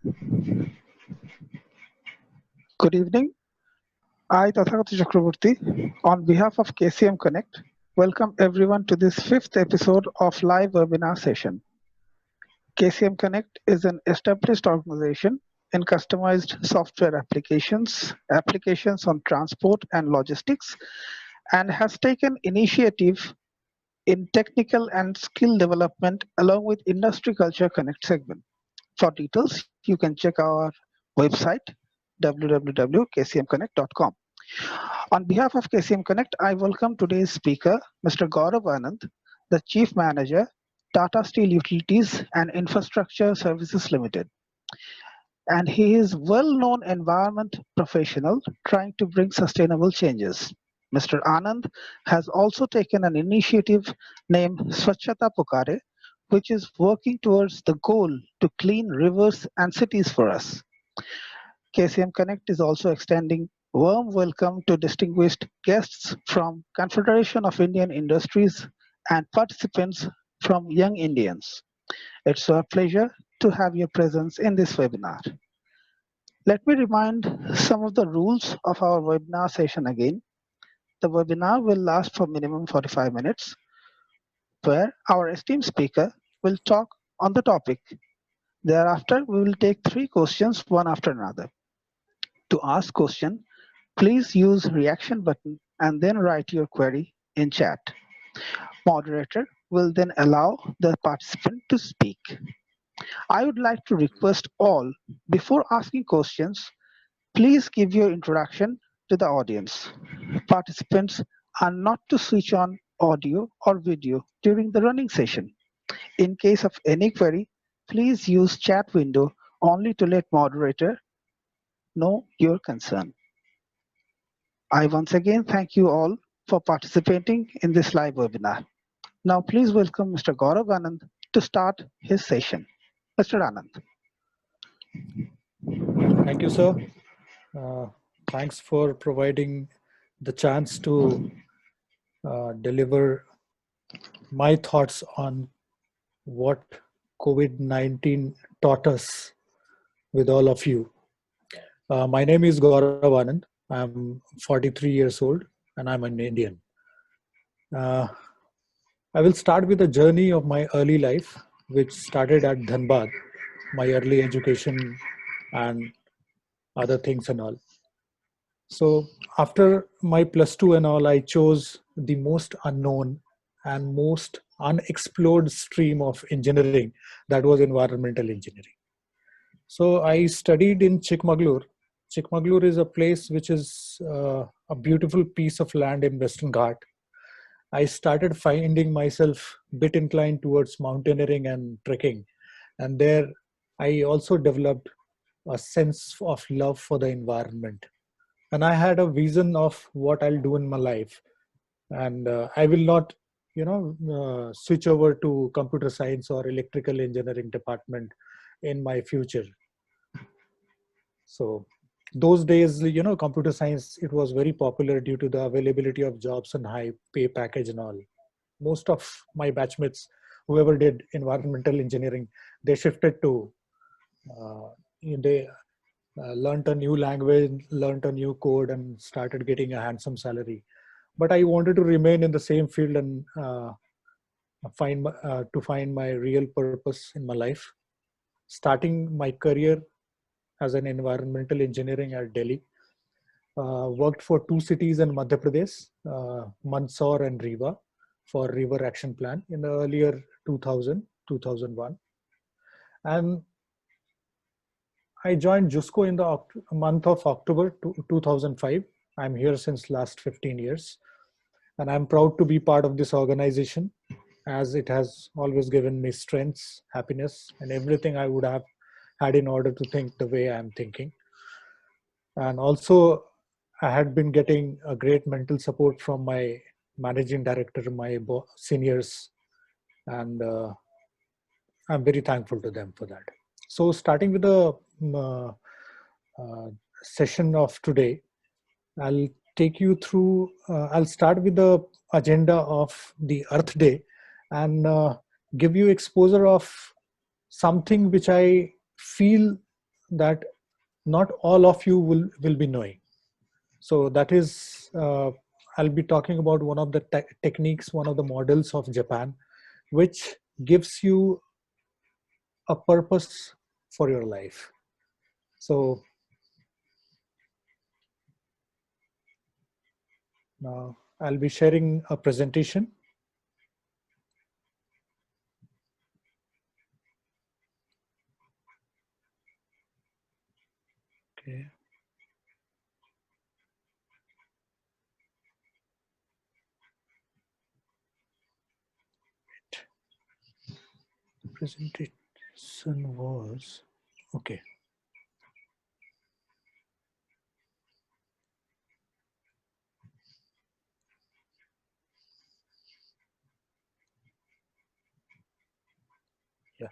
Good evening. I, Tathagata Chakraborty, on behalf of KCM Connect, welcome everyone to this fifth episode of live webinar session. KCM Connect is an established organization in customized software applications, applications on transport and logistics, and has taken initiative in technical and skill development along with Industry Culture Connect segment. For details, you can check our website www.kcmconnect.com. On behalf of KCM Connect, I welcome today's speaker, Mr. Gaurav Anand, the Chief Manager, Tata Steel Utilities and Infrastructure Services Limited. And he is well-known environment professional trying to bring sustainable changes. Mr. Anand has also taken an initiative named Swachhata Pukare, which is working towards the goal to clean rivers and cities for us. KCM Connect is also extending warm welcome to distinguished guests from Confederation of Indian Industries and participants from Young Indians. It's our pleasure to have your presence in this webinar. Let me remind some of the rules of our webinar session again. The webinar will last for minimum 45 minutes, where our esteemed speaker will talk on the topic. Thereafter, we will take 3 questions one after another. To ask question, please use reaction button and then write your query in chat. Moderator will then allow the participant to speak. I would like to request all, before asking questions, please give your introduction to the audience. Participants are not to switch on audio or video during the running session. In case of any query, please use chat window only to let moderator know your concern. I once again thank you all for participating in this live webinar. Now please welcome Mr. Gaurav Anand to start his session. Mr. Anand. Thank you, sir. Thanks for providing the chance to deliver my thoughts on what COVID-19 taught us with all of you. My name is Gaurav Anand. I'm 43 years old and I'm an Indian. I will start with a journey of my early life, which started at Dhanbad, my early education and other things and all. So after my +2 and all, I chose the most unknown and most unexplored stream of engineering, that was environmental engineering. So I studied in Chikmagalur. Chikmagalur is a place which is a beautiful piece of land in Western Ghat. I started finding myself a bit inclined towards mountaineering and trekking. And there I also developed a sense of love for the environment. And I had a vision of what I'll do in my life. And I will not, switch over to computer science or electrical engineering department in my future. So those days, computer science, it was very popular due to the availability of jobs and high pay package and all. Most of my batchmates, whoever did environmental engineering, they shifted to, they learned a new language, learned a new code and started getting a handsome salary. But I wanted to remain in the same field and find my real purpose in my life. Starting my career as an environmental engineering at Delhi, worked for 2 cities in Madhya Pradesh, Mandsaur and Rewa, for River Action Plan in the earlier 2001. And I joined JUSCO in the month of October 2005. I'm here since last 15 years. And I'm proud to be part of this organization, as it has always given me strengths, happiness, and everything I would have had in order to think the way I'm thinking. And also, I had been getting a great mental support from my managing director, my seniors, and I'm very thankful to them for that. So starting with the session of today, I'll take you through, I'll start with the agenda of the Earth Day and give you exposure of something which I feel that not all of you will be knowing. So that is, I'll be talking about one of the techniques, one of the models of Japan, which gives you a purpose for your life. So now I'll be sharing a presentation. Okay. The presentation was, okay. Yeah.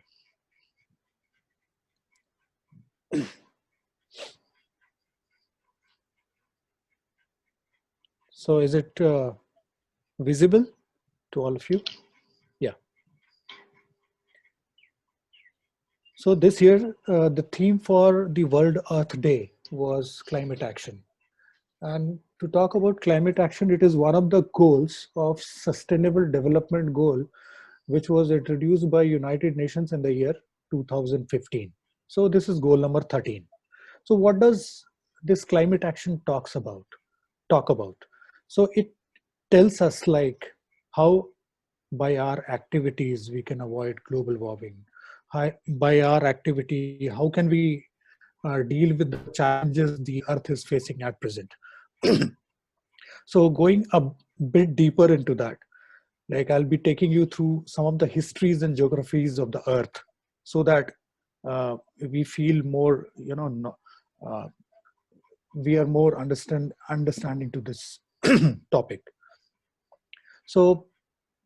So is it visible to all of you? Yeah. So this year, the theme for the World Earth Day was climate action. And to talk about climate action, it is one of the goals of Sustainable Development Goal, which was introduced by United Nations in the year 2015. So this is goal number 13. So what does this climate action talk about? So it tells us like how by our activities we can avoid global warming. By our activity, how can we deal with the challenges the earth is facing at present? So going a bit deeper into that, like I'll be taking you through some of the histories and geographies of the earth, so that we feel more, uh, we are more understanding to this topic. So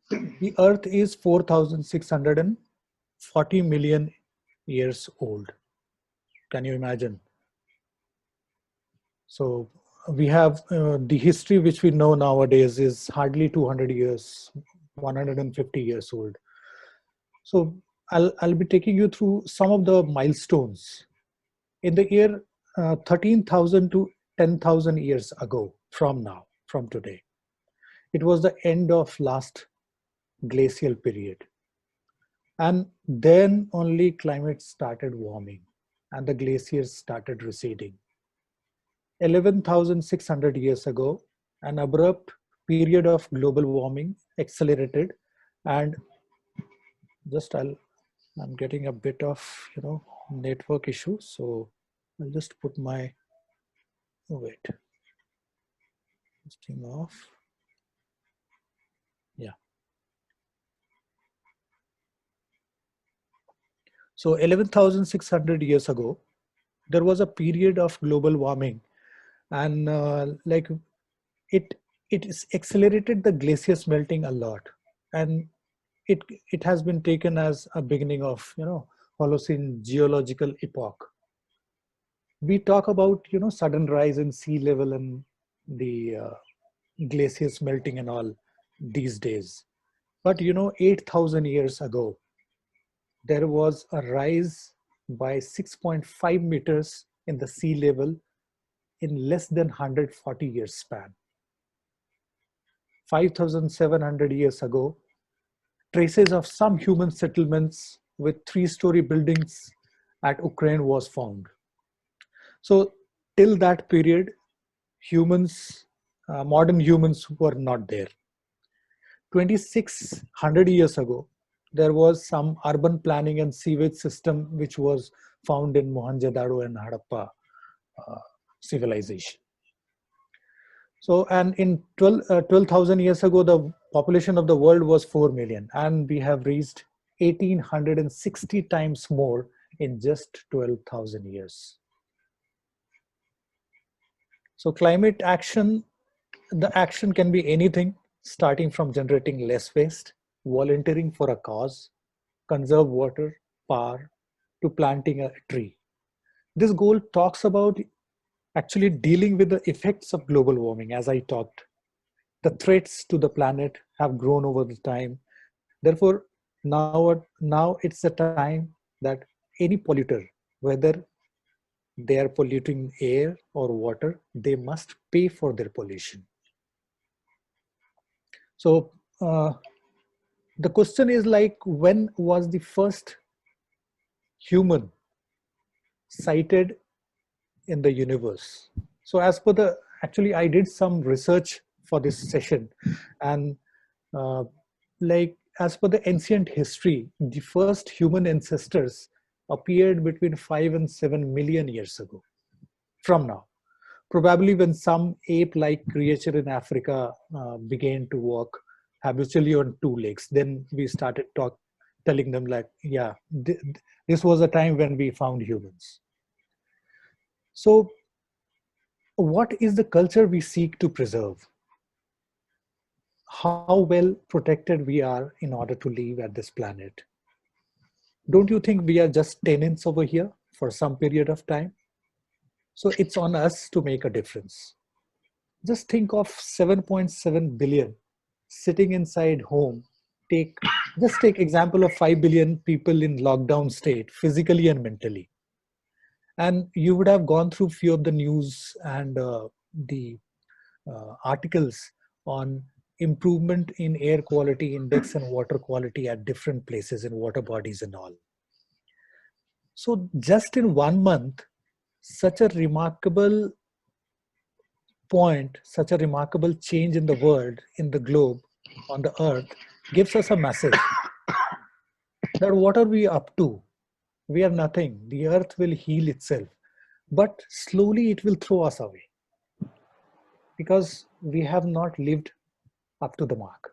the earth is 4,640 million years old. Can you imagine? So we have the history which we know nowadays is hardly 200 years, 150 years old. So I'll be taking you through some of the milestones. In the year 13,000 to 10,000 years ago from now, from today, it was the end of last glacial period. And then only climate started warming and the glaciers started receding. 11,600 years ago, an abrupt period of global warming accelerated, and just I'm getting a bit of network issue, so I'll just put my wait this thing off. Yeah. So 11,600 years ago, there was a period of global warming, and like it it is accelerated the glaciers melting a lot, and it has been taken as a beginning of Holocene geological epoch. We talk about sudden rise in sea level and the glaciers melting and all these days, but 8,000 years ago there was a rise by 6.5 meters in the sea level in less than 140 years span. 5,700 years ago, traces of some human settlements with three-story buildings at Ukraine was found. So till that period, humans, modern humans were not there. 2,600 years ago, there was some urban planning and sewage system which was found in Mohenjo-daro and Harappa civilization. So, and in 12,000 years ago, the population of the world was 4 million, and we have reached 1,860 times more in just 12,000 years. So climate action, the action can be anything, starting from generating less waste, volunteering for a cause, conserve water, power, to planting a tree. This goal talks about actually dealing with the effects of global warming, as I talked. The threats to the planet have grown over the time. Therefore, now it's the time that any polluter, whether they are polluting air or water, they must pay for their pollution. So the question is like, when was the first human sighted in the universe? So as per the, actually I did some research for this session, and uh, like as per the ancient history, the first human ancestors appeared between 5 and 7 million years ago from now. Probably when some ape-like creature in Africa began to walk habitually on two legs, then we started telling them like, yeah, this was a time when we found humans. So what is the culture we seek to preserve? How well protected we are in order to live at this planet? Don't you think we are just tenants over here for some period of time? So it's on us to make a difference. Just think of 7.7 billion sitting inside home. Just take example of 5 billion people in lockdown state, physically and mentally. And you would have gone through few of the news and the articles on improvement in air quality index and water quality at different places in water bodies and all. So just in 1 month, such a remarkable such a remarkable change in the world, in the globe, on the earth, gives us a message that what are we up to? We are nothing. The earth will heal itself, but slowly it will throw us away because we have not lived up to the mark.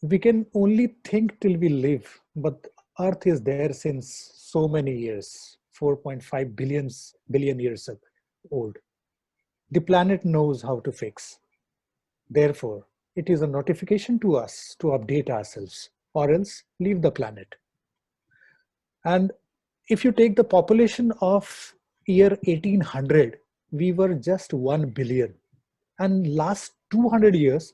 We can only think till we live, but earth is there since so many years, 4.5 billion years old. The planet knows how to fix. Therefore, it is a notification to us to update ourselves or else leave the planet. And if you take the population of year 1800, we were just 1 billion. And last 200 years,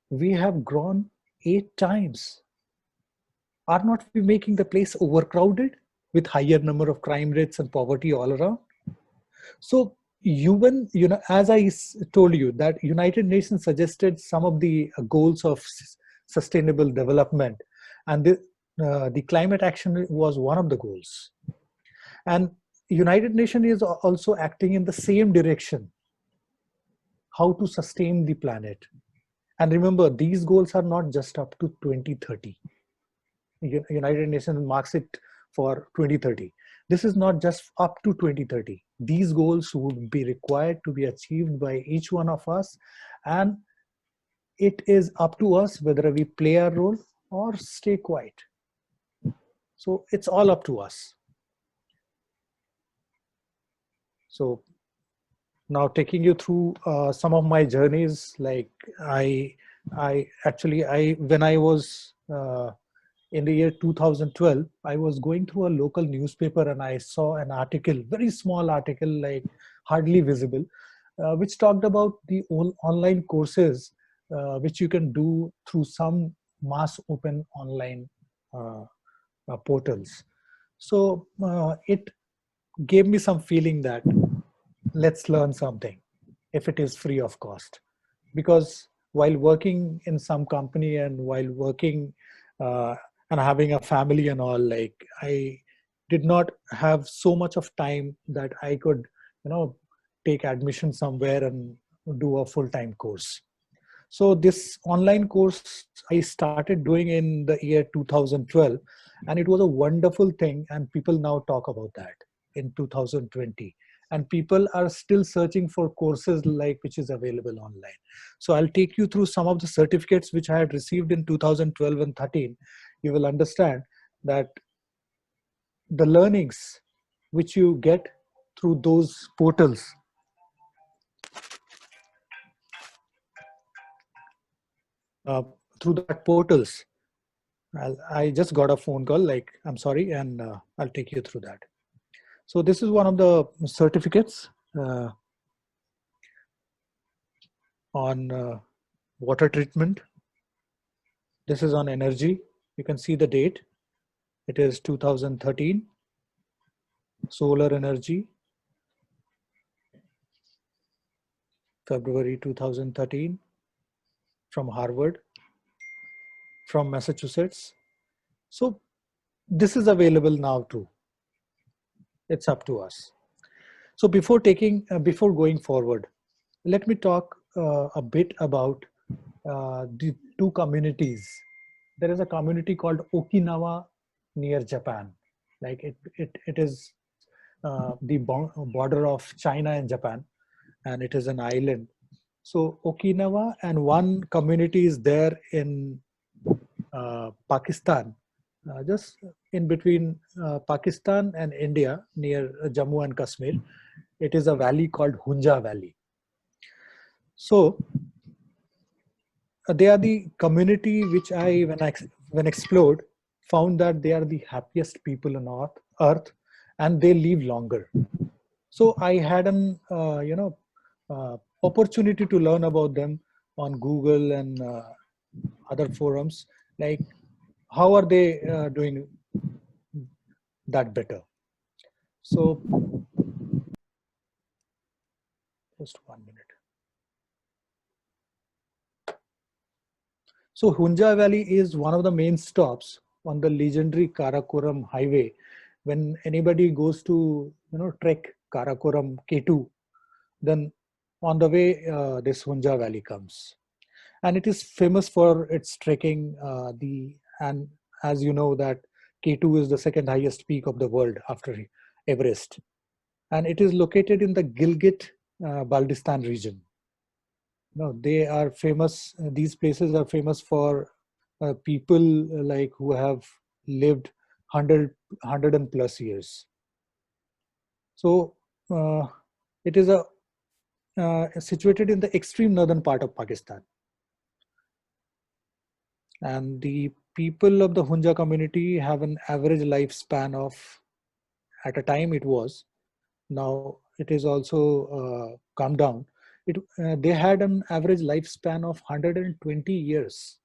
we have grown 8 times. Are not we making the place overcrowded with higher number of crime rates and poverty all around? So UN, as I told you, that United Nations suggested some of the goals of sustainable development, and the climate action was one of the goals. And United Nations is also acting in the same direction, how to sustain the planet. And remember, these goals are not just up to 2030. United Nations marks it for 2030. This is not just up to 2030. These goals would be required to be achieved by each one of us, and it is up to us whether we play a role or stay quiet. So it's all up to us. So now taking you through some of my journeys, like when I was in the year 2012, I was going through a local newspaper and I saw an article, very small article, like hardly visible, which talked about the online courses which you can do through some mass open online portals. So it gave me some feeling that let's learn something if it is free of cost. Because while working in some company and while working and having a family and all, like I did not have so much of time that I could, take admission somewhere and do a full-time course. So this online course I started doing in the year 2012, and it was a wonderful thing. And people now talk about that in 2020. And people are still searching for courses like which is available online. So I'll take you through some of the certificates which I had received in 2012 and 13. You will understand that the learnings which you get through those portals through that portals. I just got a phone call, like, I'm sorry, and I'll take you through that. So this is one of the certificates on water treatment. This is on energy. You can see the date. It is 2013. Solar energy, February 2013, from Harvard, from Massachusetts. So this is available now too. It's up to us. So before going forward, let me talk a bit about the two communities. There is a community called Okinawa near Japan. Like it is the border of China and Japan, and it is an island. So Okinawa, and one community is there in Pakistan, just in between Pakistan and India, near Jammu and Kashmir. It is a valley called Hunja Valley. So they are the community which when explored, found that they are the happiest people on earth, and they live longer. So I had an opportunity to learn about them on Google and other forums, like how are they doing that better. So just 1 minute. So Hunja Valley is one of the main stops on the legendary Karakoram highway. When anybody goes to trek Karakoram K2, then on the way this Hunja Valley comes, and it is famous for its trekking. And as you know that K2 is the second highest peak of the world after Everest, and it is located in the Gilgit Baltistan region. No, they are famous. These places are famous for people like who have lived 100 and plus years. So it is situated in the extreme northern part of Pakistan, and the people of the Hunja community have an average lifespan of, at a time it was, now it is also come down. They had an average lifespan of 120 years.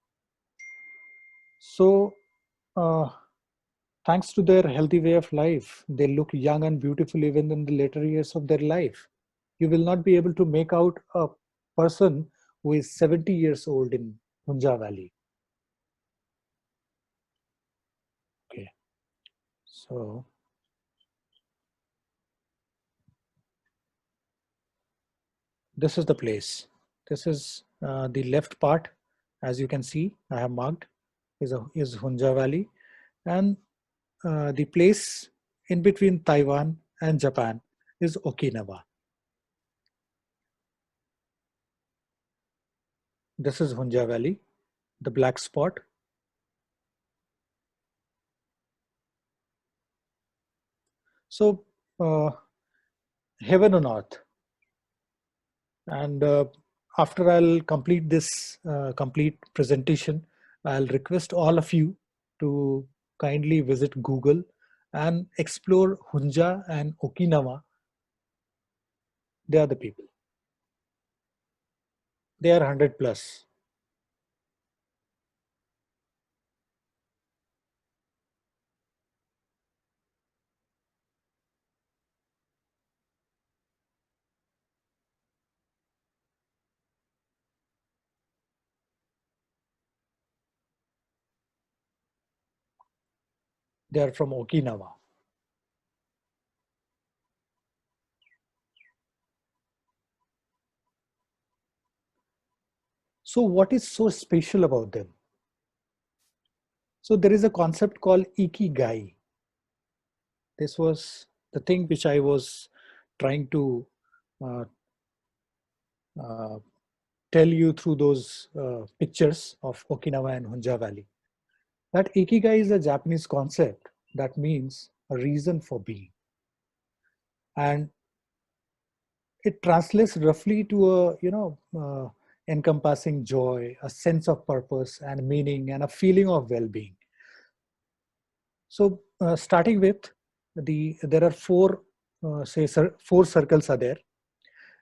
So thanks to their healthy way of life, they look young and beautiful even in the later years of their life. You will not be able to make out a person who is 70 years old in Hunja Valley. Okay, so this is the place. This is the left part. As you can see, I have marked is Hunja Valley, and the place in between Taiwan and Japan is Okinawa. This is Hunja Valley, the black spot. So heaven on earth. And after I'll complete this complete presentation, I'll request all of you to kindly visit Google and explore Hunja and Okinawa. They are the people. They are 100 plus. They are from Okinawa. So what is so special about them? So there is a concept called Ikigai. This was the thing which I was trying to uh, uh, tell you through those pictures of Okinawa and Hunja Valley. That Ikigai is a Japanese concept that means a reason for being. And it translates roughly to encompassing joy, a sense of purpose and meaning, and a feeling of well-being. So starting with there are four circles are there,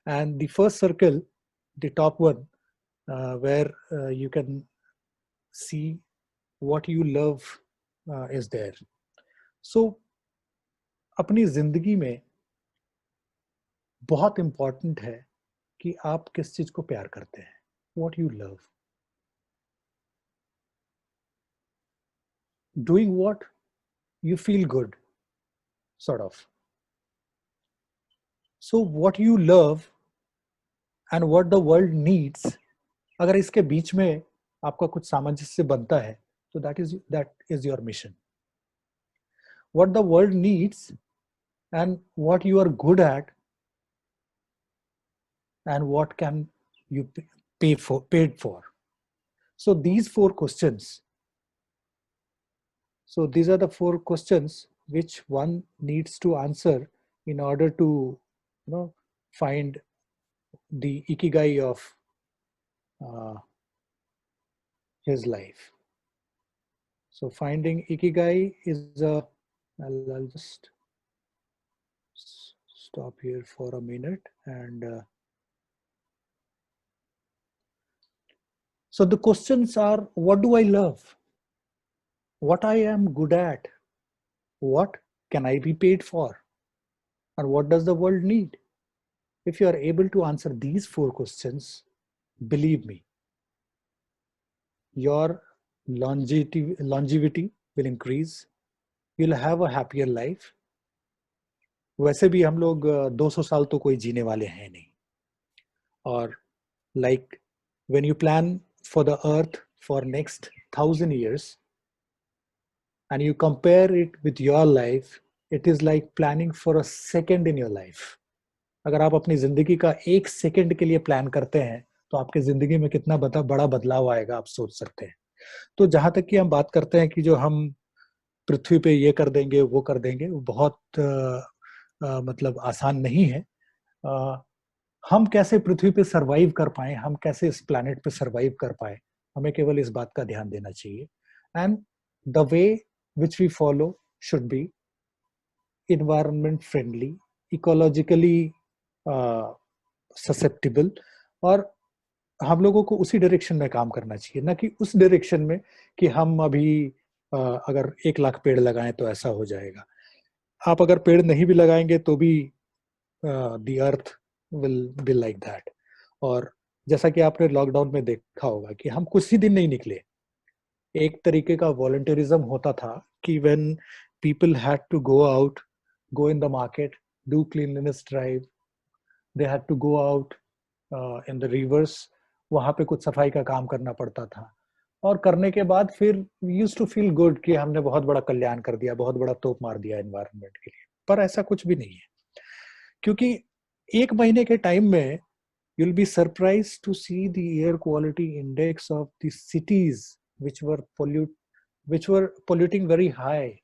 and the first circle, the top one, where you can see what you love is there. So अपनी जिंदगी में बहुत important है कि आप किस चीज को प्यार करते हैं, what you love, doing what you feel good, sort of. So what you love and what the world needs, अगर इसके बीच में आपका कुछ सामंजस्य बनता है तो that is your mission. What the world needs and what you are good at and what can you paid for. So these are the four questions which one needs to answer in order to find the ikigai of his life. So finding ikigai is I'll just stop here for a minute. And so the questions are, what do I love? What I am good at? What can I be paid for? And what does the world need? If you are able to answer these four questions, believe me, your longevity will increase. You'll have a happier life. वैसे भी हम लोग 200 साल तो कोई जीने वाले हैं नहीं. और like when you plan for the earth for next 1000 years and you compare it with your life, it is like planning for a second in your life. अगर आप अपनी जिंदगी का एक सेकंड के लिए प्लान करते हैं तो आपकी जिंदगी में कितना बड़ा बदलाव आएगा आप सोच सकते हैं. तो जहां तक कि हम बात करते हैं कि जो हम पृथ्वी पे ये कर देंगे वो कर देंगे, वो बहुत मतलब आसान नहीं है. हम कैसे पृथ्वी पे सरवाइव कर पाए, हम कैसे इस प्लैनेट पे सरवाइव कर पाए, हमें केवल इस बात का ध्यान देना चाहिए. And the way which we follow should be environment friendly, ecologically susceptible, और हम लोगों को उसी डायरेक्शन में काम करना चाहिए, ना कि उस डायरेक्शन में कि हम अभी अगर 1 लाख पेड़ लगाएं तो ऐसा हो जाएगा. आप अगर पेड़ नहीं भी लगाएंगे तो भी the earth will be like that. और जैसा कि आपने लॉकडाउन में देखा होगा कि हम कुछ ही दिन नहीं निकले. एक तरीके का वॉलंटियरिज्म होता था कि when people had to go out, go in the market, do cleanliness drive, they had to go out in the rivers, वहाँ पे कुछ सफाई का काम करना पड़ता था. और करने के बाद फिर यूज्ड टू फील गुड कि हमने बहुत बड़ा कल्याण कर दिया, बहुत बड़ा तोप मार दिया एनवायरनमेंट के लिए. पर ऐसा कुछ भी नहीं है, क्योंकि 1 महीने के टाइम में you'll be surprised to see the air quality index of the cities which were polluting very high.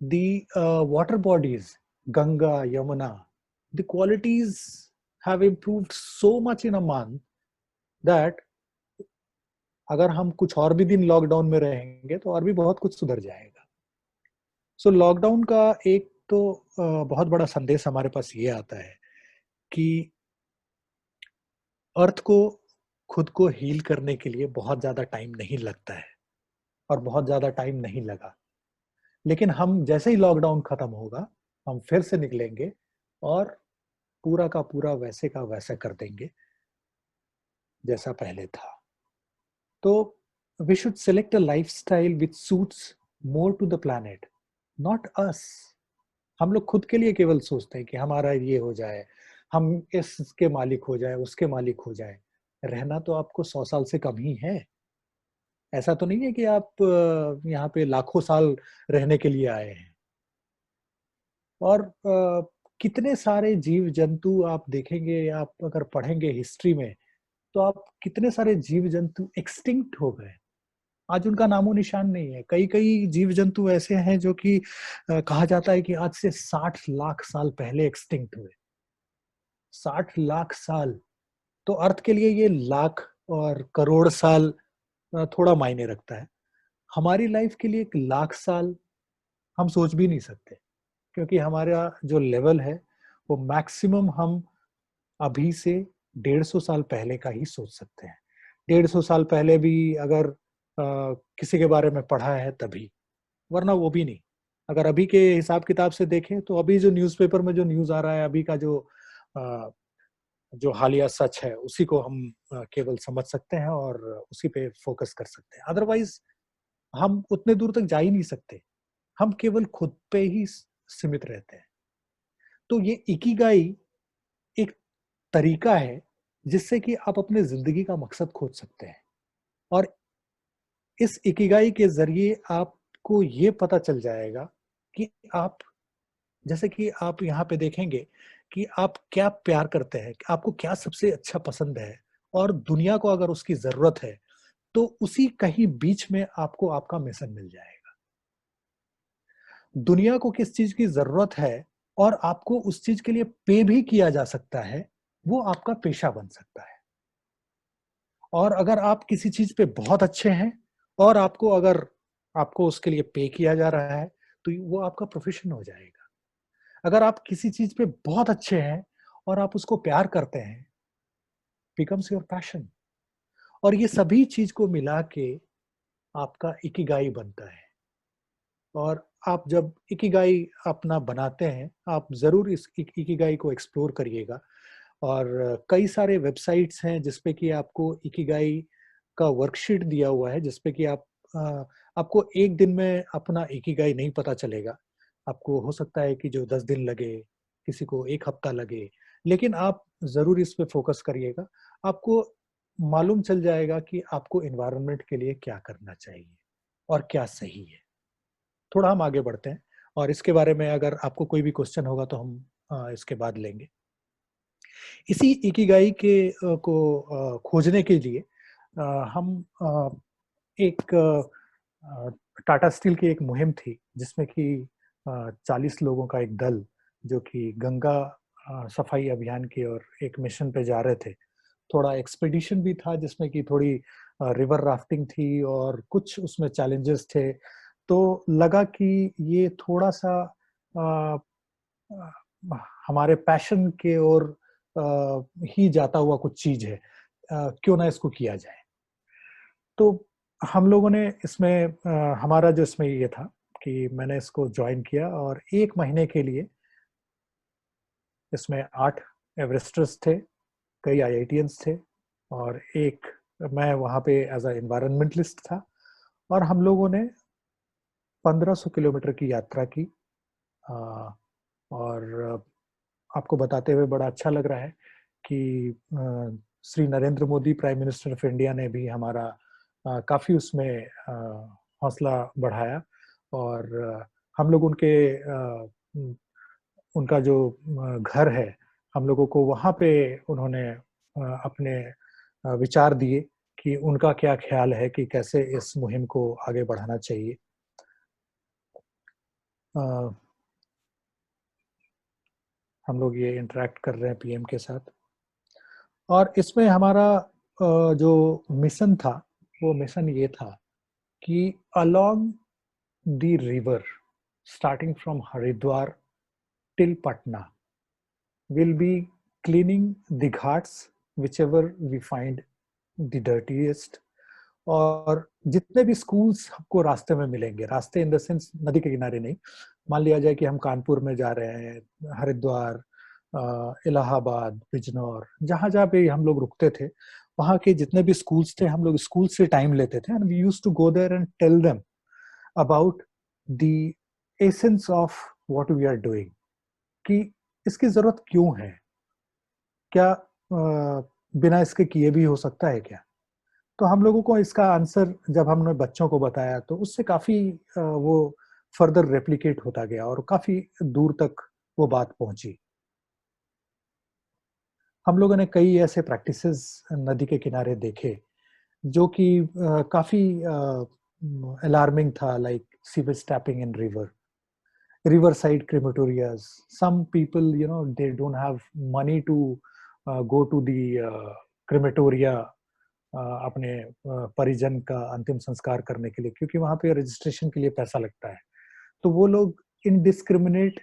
The water bodies, Ganga, Yamuna, the qualities have improved so much in a month that अगर हम कुछ और भी दिन lockdown में रहेंगे तो और भी बहुत कुछ सुधर जाएगा. सो लॉकडाउन का एक तो बहुत बड़ा संदेश हमारे पास ये आता है कि अर्थ को खुद को हील करने के लिए बहुत ज्यादा टाइम नहीं लगता है, और बहुत ज्यादा टाइम नहीं लगा. लेकिन हम जैसे ही लॉकडाउन खत्म होगा हम फिर से निकलेंगे और पूरा का पूरा वैसे का वैसा कर देंगे जैसा पहले था. तो we should select a lifestyle which suits more to the planet, not us. हम लोग खुद के लिए केवल सोचते हैं कि हमारा ये हो जाए, हम इसके मालिक हो जाए, उसके मालिक हो जाए. रहना तो आपको 100 साल से कम ही है. ऐसा तो नहीं है कि आप यहाँ पे लाखों साल रहने के लिए आए हैं. और कितने सारे जीव जंतु आप देखेंगे, आप अगर पढ़ेंगे हिस्ट्री में तो आप कितने सारे जीव जंतु एक्सटिंक्ट हो गए, आज उनका नामो निशान नहीं है. कई कई जीव जंतु ऐसे हैं जो कि कहा जाता है कि आज से 60 लाख साल पहले एक्सटिंक्ट हुए. 60 लाख साल. तो अर्थ के लिए ये लाख और करोड़ साल थोड़ा मायने रखता है. हमारी लाइफ के लिए 1 लाख साल हम सोच भी नहीं सकते, क्योंकि हमारा जो लेवल है वो मैक्सिमम हम अभी से 150 साल पहले का ही सोच सकते हैं. 150 साल पहले भी अगर किसी के बारे में पढ़ा है तभी, वरना वो भी नहीं. अगर अभी के हिसाब किताब से देखें तो अभी जो न्यूज़पेपर में जो न्यूज़ आ रहा है, अभी का जो हालिया सच है, उसी को हम केवल समझ सकते हैं और उसी पे फोकस कर सकते हैं। अदरवाइज हम उतने दूर तक जा ही नहीं सकते, हम केवल खुद पे ही सीमित रहते हैं। तो ये इकिगाई एक तरीका है जिससे कि आप अपने जिंदगी का मकसद खोज सकते हैं। और इस इकिगाई के जरिए आपको ये पता चल जाएगा कि आप, जैसे कि आप यहाँ पे देखेंगे कि आप क्या प्यार करते हैं, आपको क्या सबसे अच्छा पसंद है, और दुनिया को अगर उसकी जरूरत है तो उसी कहीं बीच में आपको आपका मिशन मिल जाएगा। दुनिया को किस चीज की जरूरत है और आपको उस चीज के लिए पे भी किया जा सकता है, वो आपका पेशा बन सकता है। और अगर आप किसी चीज पे बहुत अच्छे हैं और अगर आपको उसके लिए पे किया जा रहा है, तो वो आपका प्रोफेशन हो जाएगा। अगर आप किसी चीज पे बहुत अच्छे हैं और आप उसको प्यार करते हैं, बिकम्स योर पैशन। और ये सभी चीज को मिला के आपका इकिगाई बनता है। और आप जब इकिगाई अपना बनाते हैं, आप जरूर इस इकिगाई को एक्सप्लोर करिएगा। और कई सारे वेबसाइट्स हैं जिसपे कि आपको इकिगाई का वर्कशीट दिया हुआ है, जिसपे कि आपको एक दिन में अपना इकिगाई नहीं पता चलेगा। आपको हो सकता है कि जो 10 दिन लगे, किसी को 1 हफ्ता लगे, लेकिन आप जरूर इस पे फोकस करिएगा। आपको मालूम चल जाएगा कि आपको एनवायरनमेंट के लिए क्या करना चाहिए और क्या सही है। थोड़ा हम आगे बढ़ते हैं और इसके बारे में अगर आपको कोई भी क्वेश्चन होगा तो हम इसके बाद लेंगे। इसी इकिगाई को खोजने के लिए हम एक टाटा स्टील की एक मुहिम थी जिसमें कि 40 लोगों का एक दल, जो कि गंगा सफाई अभियान की ओर एक मिशन पे जा रहे थे। थोड़ा एक्सपेडिशन भी था जिसमें कि थोड़ी रिवर राफ्टिंग थी और कुछ उसमें चैलेंजेस थे। तो लगा कि ये थोड़ा सा अ, हमारे पैशन के ओर ही जाता हुआ कुछ चीज है, क्यों ना इसको किया जाए। तो हम लोगों ने इसमें हमारा जो इसमें ये था कि मैंने इसको ज्वाइन किया और 1 महीने के लिए इसमें 8 एवरेस्टर्स थे, कई आईआईटियंस थे, और एक मैं वहाँ पे एज अ एनवायरमेंटलिस्ट था। और हम लोगों ने 1500 किलोमीटर की यात्रा की। अ, और आपको बताते हुए बड़ा अच्छा लग रहा है कि Shri Narendra Modi prime minister of India ने भी हमारा काफी उसमें हौसला बढ़ाया। और हम लोग उनका जो घर है, हम लोगों को वहाँ पे उन्होंने अपने विचार दिए कि उनका क्या ख्याल है कि कैसे इस मुहिम को आगे बढ़ाना चाहिए। अ, हम लोग ये इंटरेक्ट कर रहे हैं पीएम के साथ। और इसमें हमारा जो मिशन था, वो मिशन ये था कि along the river starting from Haridwar till Patna will be cleaning the ghats whichever we find the dirtiest. और जितने भी स्कूल्स आपको रास्ते में मिलेंगे, रास्ते इन द सेंस नदी के किनारे नहीं, मान लिया जाए कि हम कानपुर में जा रहे हैं, हरिद्वार, इलाहाबाद, बिजनौर, जहाँ जहाँ पे हम लोग रुकते थे, वहाँ के जितने भी स्कूल्स थे, हम लोग स्कूल से टाइम लेते थे and we used to go there and tell them about the essence of what we are doing, कि इसकी जरूरत क्यों है, क्या बिना इसके किए भी हो सकता है क्या। तो हम लोगों को इसका आंसर जब हमने बच्चों को बताया तो उससे काफी वो फर्दर रेप्लिकेट होता गया और काफी दूर तक वो बात पहुंची। हम लोगों ने कई ऐसे प्रैक्टिसेस नदी के किनारे देखे जो कि काफी अलार्मिंग था, like sewage tapping in riverside crematorias. Some people, they don't have money to go to the crematoria अपने परिजन का अंतिम संस्कार करने के लिए, क्योंकि वहां पे रजिस्ट्रेशन के लिए पैसा लगता है। तो वो लोग इनडिस्क्रिमिनेट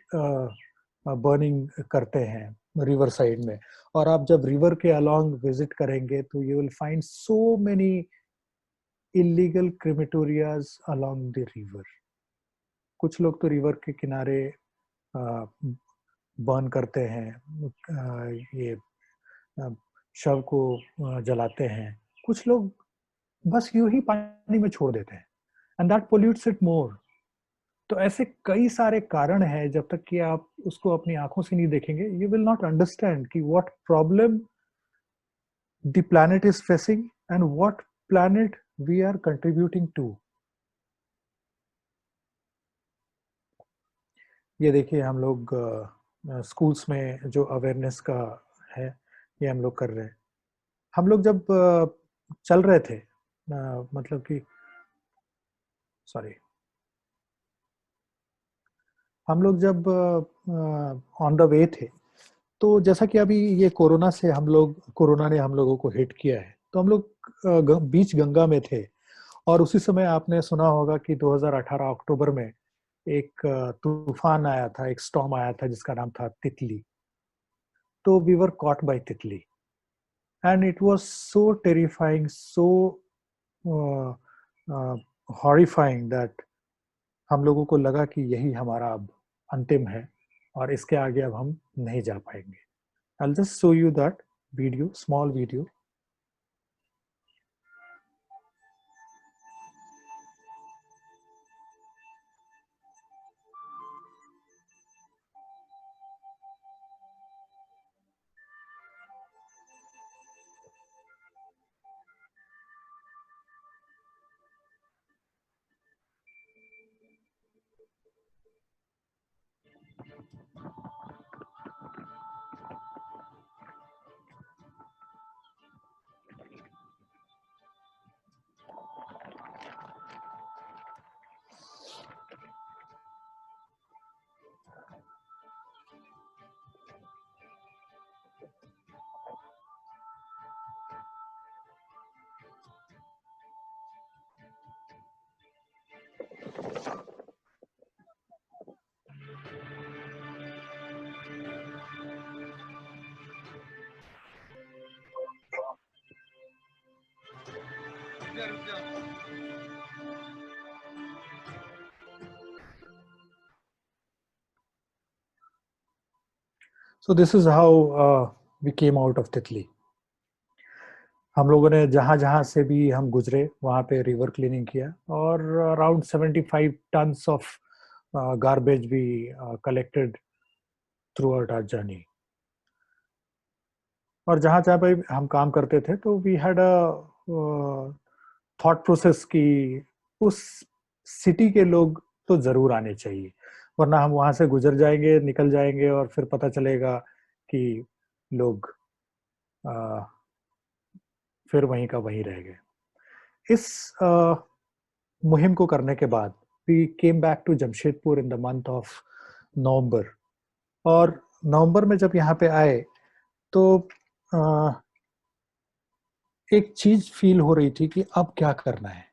बर्निंग करते हैं रिवर साइड में। और आप जब रिवर के अलोंग विजिट करेंगे तो you will find so many illegal crematoria along the river. कुछ लोग तो रिवर के किनारे बर्न करते हैं, ये शव को जलाते हैं। कुछ लोग बस यूं ही पानी में छोड़ देते हैं, एंड दैट पोल्यूट्स इट मोर। तो ऐसे कई सारे कारण हैं, जब तक कि आप उसको अपनी आंखों से नहीं देखेंगे, यू विल नॉट अंडरस्टैंड कि what problem the planet is facing and what planet we are contributing to. ये देखिए, हम लोग स्कूल्स में जो अवेयरनेस का है, ये हम लोग कर रहे हैं। हम लोग जब चल रहे थे, मतलब कि सॉरी, हम लोग जब ऑन द वे थे, तो जैसा कि अभी ये कोरोना ने हम लोगों को हिट किया है, तो हम लोग बीच गंगा में थे। और उसी समय आपने सुना होगा कि 2018 अक्टूबर में एक तूफान आया था, एक स्टॉर्म आया था जिसका नाम था तितली। तो वी वर कॉट बाय तितली and it was so terrifying, so horrifying that हम लोगों को लगा कि यही हमारा अब अंतिम है और इसके आगे अब हम नहीं जा पाएंगे। I'll just show you that video, small video. So this is how we came out of Titli. हम लोगों ने जहाँ जहाँ से भी हम गुजरे वहाँ पे रिवर क्लीनिंग किया और अराउंड 75 टन्स ऑफ गार्बेज भी collected throughout our journey. और जहाँ जहाँ पे हम काम करते थे, तो we had a thought process कि उस सिटी के लोग तो जरूर आने चाहिए, वरना हम वहां से गुजर जाएंगे, निकल जाएंगे और फिर पता चलेगा कि लोग फिर वहीं का वहीं रह गए। इस मुहिम को करने के बाद we came back to Jamshedpur in the month of November. और नवंबर में जब यहाँ पे आए तो एक चीज फील हो रही थी कि अब क्या करना है,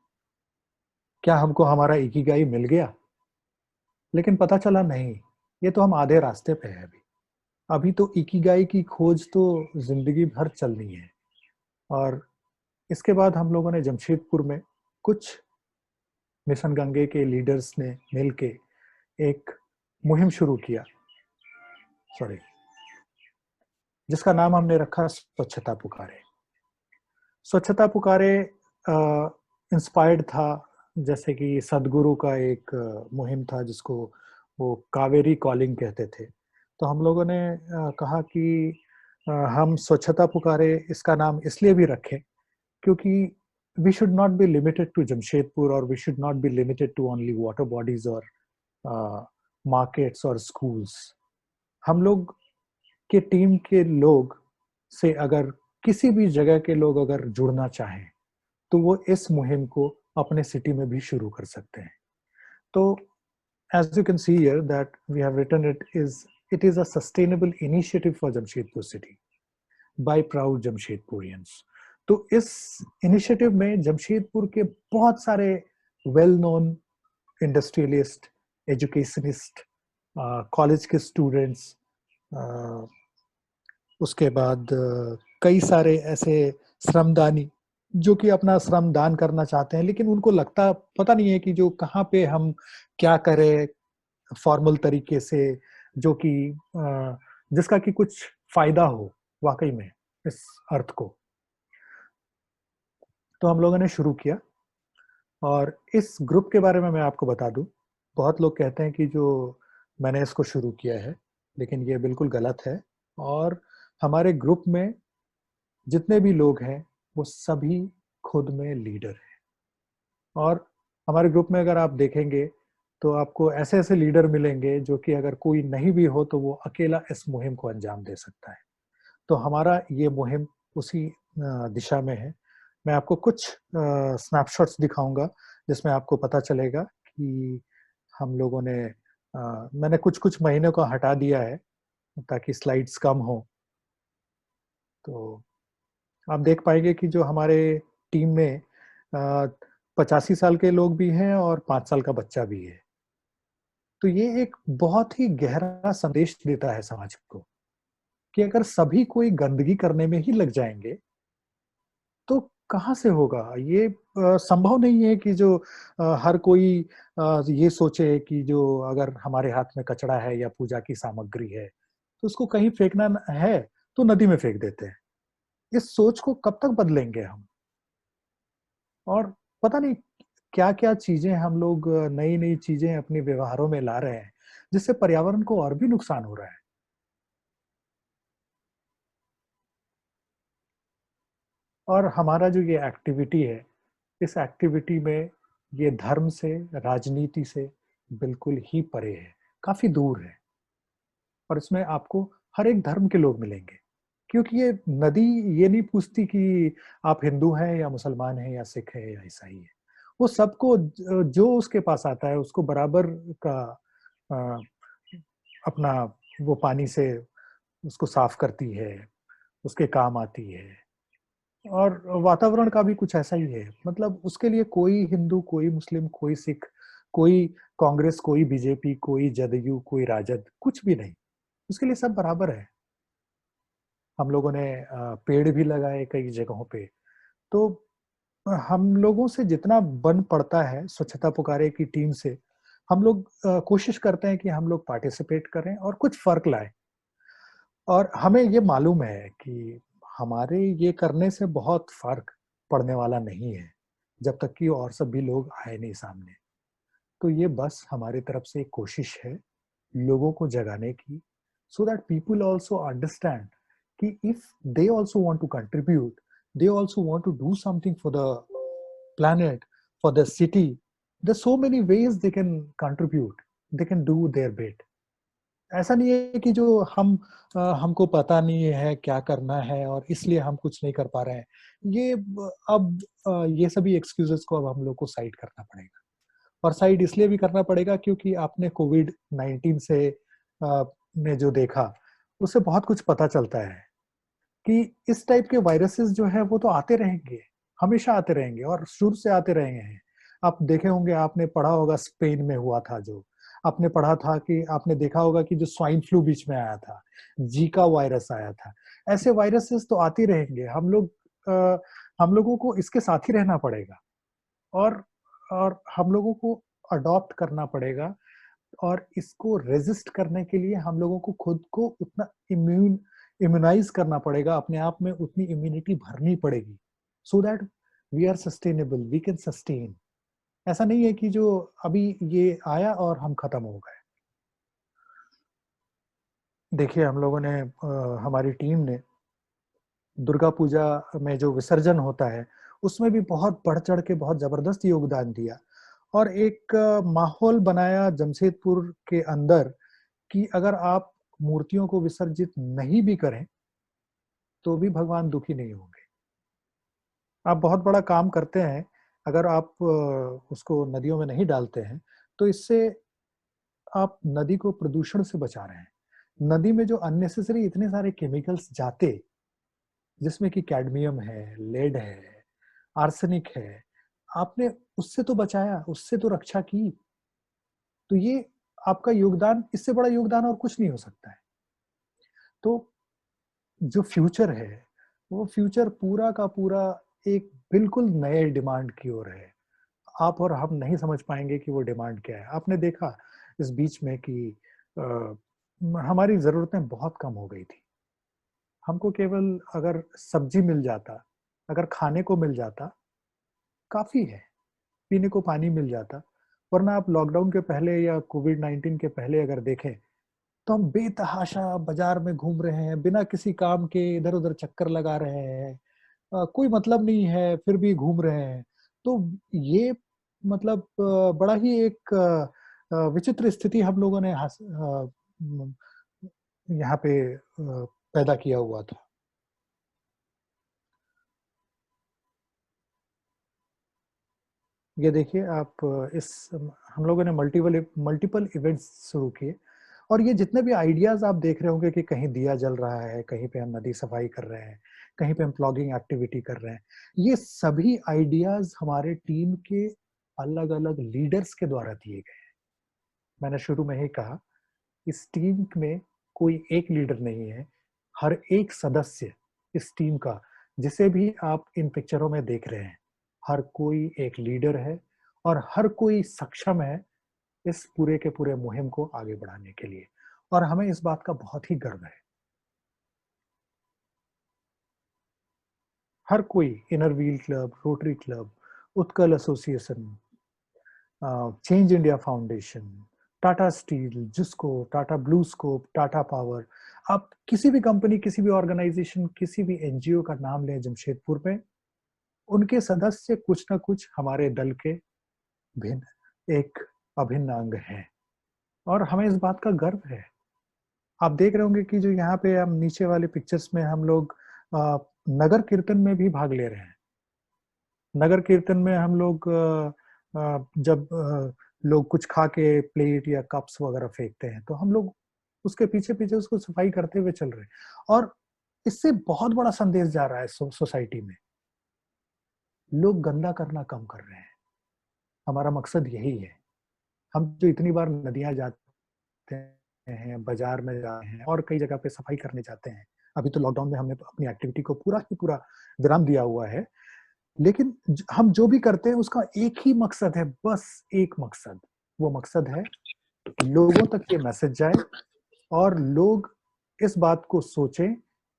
क्या हमको हमारा इकिगाई मिल गया? लेकिन पता चला नहीं, ये तो हम आधे रास्ते पे है। अभी तो इकिगाई की खोज तो जिंदगी भर चलनी है। और इसके बाद हम लोगों ने जमशेदपुर में कुछ मिशन गंगे के लीडर्स ने मिलके एक मुहिम शुरू किया, जिसका नाम हमने रखा स्वच्छता पुकारे। स्वच्छता पुकारे इंस्पायर्ड था, जैसे कि सदगुरु का एक मुहिम था जिसको वो कावेरी कॉलिंग कहते थे। तो हम लोगों ने कहा कि हम स्वच्छता पुकारे इसका नाम इसलिए भी रखें क्योंकि we should not be limited to Jamshedpur, or we should not be limited to only water bodies or markets or schools. हम लोग के टीम के लोग से अगर किसी भी जगह के लोग अगर जुड़ना चाहें तो वो इस मुहिम को अपने सिटी में भी शुरू कर सकते हैं। तो as you can see here that we have written it is a sustainable initiative for Jamshedpur city by proud Jamshedpurians. तो इस इनिशिएटिव में जमशेदपुर के बहुत सारे well known industrialist, educationist, college के स्टूडेंट्स, उसके बाद कई सारे ऐसे श्रमदानी जो कि अपना श्रम दान करना चाहते हैं, लेकिन उनको लगता पता नहीं है कि जो कहाँ पे हम क्या करें फॉर्मल तरीके से, जो कि जिसका कि कुछ फायदा हो वाकई में इस अर्थ को। तो हम लोगों ने शुरू किया, और इस ग्रुप के बारे में मैं आपको बता दूं, बहुत लोग कहते हैं कि जो मैंने इसको शुरू किया है, लेकिन ये बिल्कुल गलत है। और हमारे ग्रुप में जितने भी लोग हैं वो सभी खुद में लीडर हैं। और हमारे ग्रुप में अगर आप देखेंगे तो आपको ऐसे ऐसे लीडर मिलेंगे जो कि अगर कोई नहीं भी हो तो वो अकेला इस मुहिम को अंजाम दे सकता है। तो हमारा ये मुहिम उसी दिशा में है। मैं आपको कुछ स्नैपशॉट्स दिखाऊंगा जिसमें आपको पता चलेगा कि हम लोगों ने मैंने कुछ कुछ महीनों को हटा दिया है ताकि स्लाइड्स कम हो। तो आप देख पाएंगे कि जो हमारे टीम में 85 साल के लोग भी हैं और 5 साल का बच्चा भी है। तो ये एक बहुत ही गहरा संदेश देता है समाज को कि अगर सभी कोई गंदगी करने में ही लग जाएंगे तो कहाँ से होगा ये। संभव नहीं है कि जो हर कोई ये सोचे कि जो अगर हमारे हाथ में कचरा है या पूजा की सामग्री है तो उसको कहीं फेंकना है तो नदी में फेंक देते हैं। इस सोच को कब तक बदलेंगे हम। और पता नहीं क्या क्या चीजें हम लोग नई नई चीजें अपने व्यवहारों में ला रहे हैं जिससे पर्यावरण को और भी नुकसान हो रहा है। और हमारा जो ये एक्टिविटी है, इस एक्टिविटी में ये धर्म से, राजनीति से बिल्कुल ही परे है, काफी दूर है। और इसमें आपको हर एक धर्म के लोग मिलेंगे, क्योंकि ये नदी ये नहीं पूछती कि आप हिंदू हैं या मुसलमान हैं या सिख है या ईसाई है। वो सबको जो उसके पास आता है उसको बराबर का अ, अपना वो पानी से उसको साफ करती है, उसके काम आती है। और वातावरण का भी कुछ ऐसा ही है, मतलब उसके लिए कोई हिंदू, कोई मुस्लिम, कोई सिख, कोई कांग्रेस, कोई बीजेपी, कोई जदयू, कोई राजद, कुछ भी नहीं। उसके लिए सब बराबर है। हम लोगों ने पेड़ भी लगाए कई जगहों पे। तो हम लोगों से जितना बन पड़ता है स्वच्छता पुकारे की टीम से, हम लोग कोशिश करते हैं कि हम लोग पार्टिसिपेट करें और कुछ फर्क लाएं। और हमें ये मालूम है कि हमारे ये करने से बहुत फर्क पड़ने वाला नहीं है जब तक कि और सभी लोग आए नहीं सामने। तो ये बस हमारी तरफ से एक कोशिश है लोगों को जगाने की, so that people also understand कि if they also want to contribute, they also want to do something for the planet, for the city, there's so many ways they can contribute, they can do their bit. ऐसा नहीं है कि जो हमको पता नहीं है क्या करना है और इसलिए हम कुछ नहीं कर पा रहे हैं। ये अब ये सभी एक्सक्यूजेस को अब हम लोग को साइड करना पड़ेगा। और साइड इसलिए भी करना पड़ेगा क्योंकि आपने कोविड-19 से ने जो देखा उससे बहुत कुछ पता चलता है कि इस टाइप के वायरसेस जो है वो तो आते रहेंगे, हमेशा आते रहेंगे और शुरू से आते रहे हैं। आप देखे होंगे, आपने पढ़ा होगा स्पेन में हुआ था जो, आपने पढ़ा था कि आपने देखा होगा कि जो स्वाइन फ्लू बीच में आया था, जीका वायरस आया था। ऐसे वायरसेस तो आते रहेंगे। हम लोगों को इसके साथ ही रहना पड़ेगा और हम लोगों को अडॉप्ट करना पड़ेगा। और इसको रेजिस्ट करने के लिए हम लोगों को खुद को उतना इम्यूनाइज करना पड़ेगा, अपने आप में उतनी इम्यूनिटी भरनी पड़ेगी, so that we are sustainable, we can sustain. ऐसा नहीं है कि जो अभी ये आया और हम खत्म हो गए। देखिए हम लोगों ने हमारी टीम ने दुर्गा पूजा में जो विसर्जन होता है उसमें भी बहुत बढ़ चढ़ के बहुत जबरदस्त योगदान दिया और एक माहौल बनाया जमशेदपुर के अंदर कि अगर आप मूर्तियों को विसर्जित नहीं भी करें तो भी भगवान दुखी नहीं होंगे। आप बहुत बड़ा काम करते हैं, अगर आप उसको नदियों में नहीं डालते हैं तो इससे आप नदी को प्रदूषण से बचा रहे हैं। नदी में जो अननेसेसरी इतने सारे केमिकल्स जाते, जिसमें कि कैडमियम है, लेड है, आर्सेनिक है, आपने उससे तो बचाया, उससे तो रक्षा की। तो ये आपका योगदान, इससे बड़ा योगदान और कुछ नहीं हो सकता है। तो जो फ्यूचर है वो फ्यूचर पूरा का पूरा एक बिल्कुल नए डिमांड की ओर है। आप और हम नहीं समझ पाएंगे कि वो डिमांड क्या है। आपने देखा इस बीच में कि हमारी ज़रूरतें बहुत कम हो गई थी। हमको केवल अगर सब्जी मिल जाता, अगर खाने को मिल जाता, काफ़ी है। पीने को पानी मिल जाता। वरना आप लॉकडाउन के पहले या कोविड-19 के पहले अगर देखें, तो हम बेतहाशा बाज़ार में घूम रहे हैं, बिना किसी काम के इधर-उधर चक्कर लगा रहे हैं। कोई मतलब नहीं है, फिर भी घूम रहे हैं। तो ये मतलब बड़ा ही एक विचित्र स्थिति हम लोगों ने म यहाँ पे पैदा किया हुआ था। ये देखिए आप हम लोगों ने मल्टीपल इवेंट्स शुरू किए और ये जितने भी आइडियाज़ आप देख रहे होंगे कि कहीं दिया जल रहा है, कहीं पे हम नदी सफाई कर रहे हैं, कहीं पे हम प्लॉगिंग एक्टिविटी कर रहे हैं। ये सभी आइडियाज़ हमारे टीम के अलग-अलग लीडर्स के द्वारा दिए गए हैं। मैंने शुरू में ही कहा, इस टीम में कोई एक लीडर नहीं है, हर एक सदस्य इस टीम का, जिसे भी आप इन पिक्चरों में देख रहे हैं, हर कोई एक लीडर है और हर कोई सक्षम है इस पूरे के पूरे मुहिम को आगे बढ़ाने के लिए और हमें इस बात का बहुत ही गर्व है। हर कोई Inner Wheel Club, Rotary Club, Utkal Association, Change India Foundation, Tata Steel, जिस्को, Tata Blue Scope, Tata power, आप किसी भी कंपनी, किसी भी ऑर्गेनाइजेशन, किसी भी एनजीओ का नाम लें जमशेदपुर में, उनके सदस्य कुछ ना कुछ हमारे दल के भिन्न एक अभिन्न अंग हैं और हमें इस बात का गर्व है। आप देख रहे होंगे कि जो यहाँ पे हम नीचे वाले पिक्चर्स में हम लोग नगर कीर्तन में भी भाग ले रहे हैं। नगर कीर्तन में हम लोग जब लोग कुछ खा के प्लेट या कप्स वगैरह फेंकते हैं तो हम लोग उसके पीछे पीछे उसको सफाई करते हुए चल रहे हैं और इससे बहुत बड़ा संदेश जा रहा है सोसाइटी में। लोग गंदा करना कम कर रहे हैं। हमारा मकसद यही है। हम जो इतनी बार नदियां जाते हैं, बाजार में जाते हैं और कई जगह पे सफाई करने जाते हैं। अभी तो लॉकडाउन में हमने अपनी एक्टिविटी को पूरा ही पूरा विराम दिया हुआ है। लेकिन हम जो भी करते हैं उसका एक ही मकसद है, बस एक मकसद। वो मकसद है लोगों तक ये मैसेज जाए और लोग इस बात को सोचें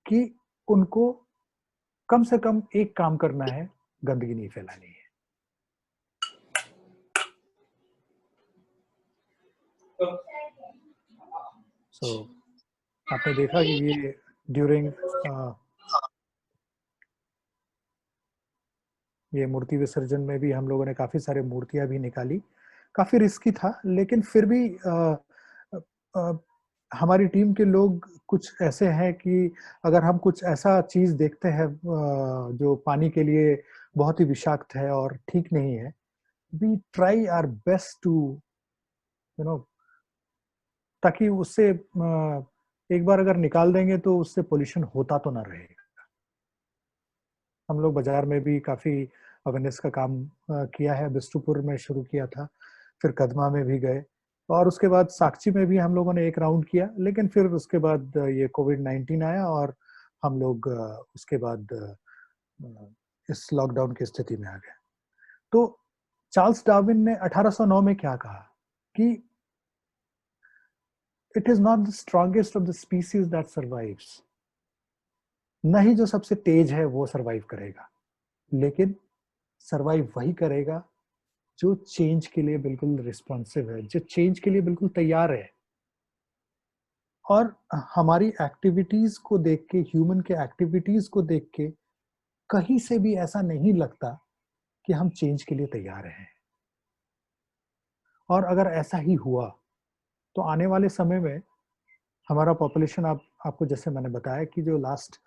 कि उनको कम से कम एक काम करना है, गंदगी नहीं फैलानी है। आपने देखा कि ये ड्यूरिंग ये मूर्ति विसर्जन में भी हम लोगों ने काफी सारे मूर्तियां भी निकाली। काफी रिस्की था, लेकिन फिर भी हमारी टीम के लोग कुछ ऐसे हैं कि अगर हम कुछ ऐसा चीज देखते हैं जो पानी के लिए बहुत ही विषाक्त है और ठीक नहीं है, we try our best to you know ताकि उससे एक बार अगर निकाल देंगे तो उससे पोल्यूशन होता तो ना रहेगा। हम लोग बाजार में भी काफी अवेयरनेस का काम किया है। बिष्टुपुर में शुरू किया था, फिर कदमा में भी गए और उसके बाद साक्षी में भी हम लोगों ने एक राउंड किया, लेकिन फिर उसके बाद ये कोविड-19 आया और हम लोग उसके बाद इस लॉकडाउन की स्थिति में आ गए। तो चार्ल्स डार्विन ने 1809 में क्या कहा कि it is not the strongest of the species that survives. न ही जो सबसे तेज है वो सर्वाइव करेगा, लेकिन सर्वाइव वही करेगा जो चेंज के लिए बिल्कुल रिस्पॉन्सिव है, जो चेंज के लिए बिल्कुल तैयार है। और हमारी एक्टिविटीज को देख के, ह्यूमन के एक्टिविटीज को देख के कहीं से भी ऐसा नहीं लगता कि हम चेंज के लिए तैयार हैं। और अगर ऐसा ही हुआ तो आने वाले समय में हमारा पॉपुलेशन, आपको जैसे मैंने बताया कि जो लास्ट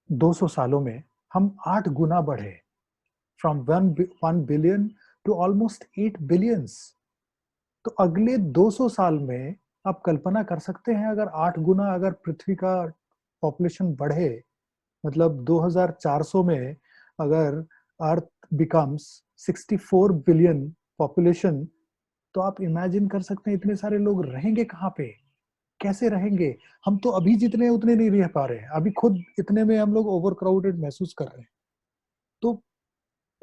200 सालों में हम 8 गुना बढ़े, from 1 billion to almost 8 billions. तो अगले 200 साल में आप कल्पना कर सकते हैं, अगर 8 गुना अगर पृथ्वी का पॉपुलेशन बढ़े, मतलब 2400 में अगर अर्थ बिकम्स 64 बिलियन पॉपुलेशन, तो आप इमेजिन कर सकते हैं इतने सारे लोग रहेंगे कहाँ पे, कैसे रहेंगे। हम तो अभी जितने उतने नहीं रह पा रहे हैं, अभी खुद इतने में हम लोग ओवर क्राउडेड महसूस कर रहे हैं।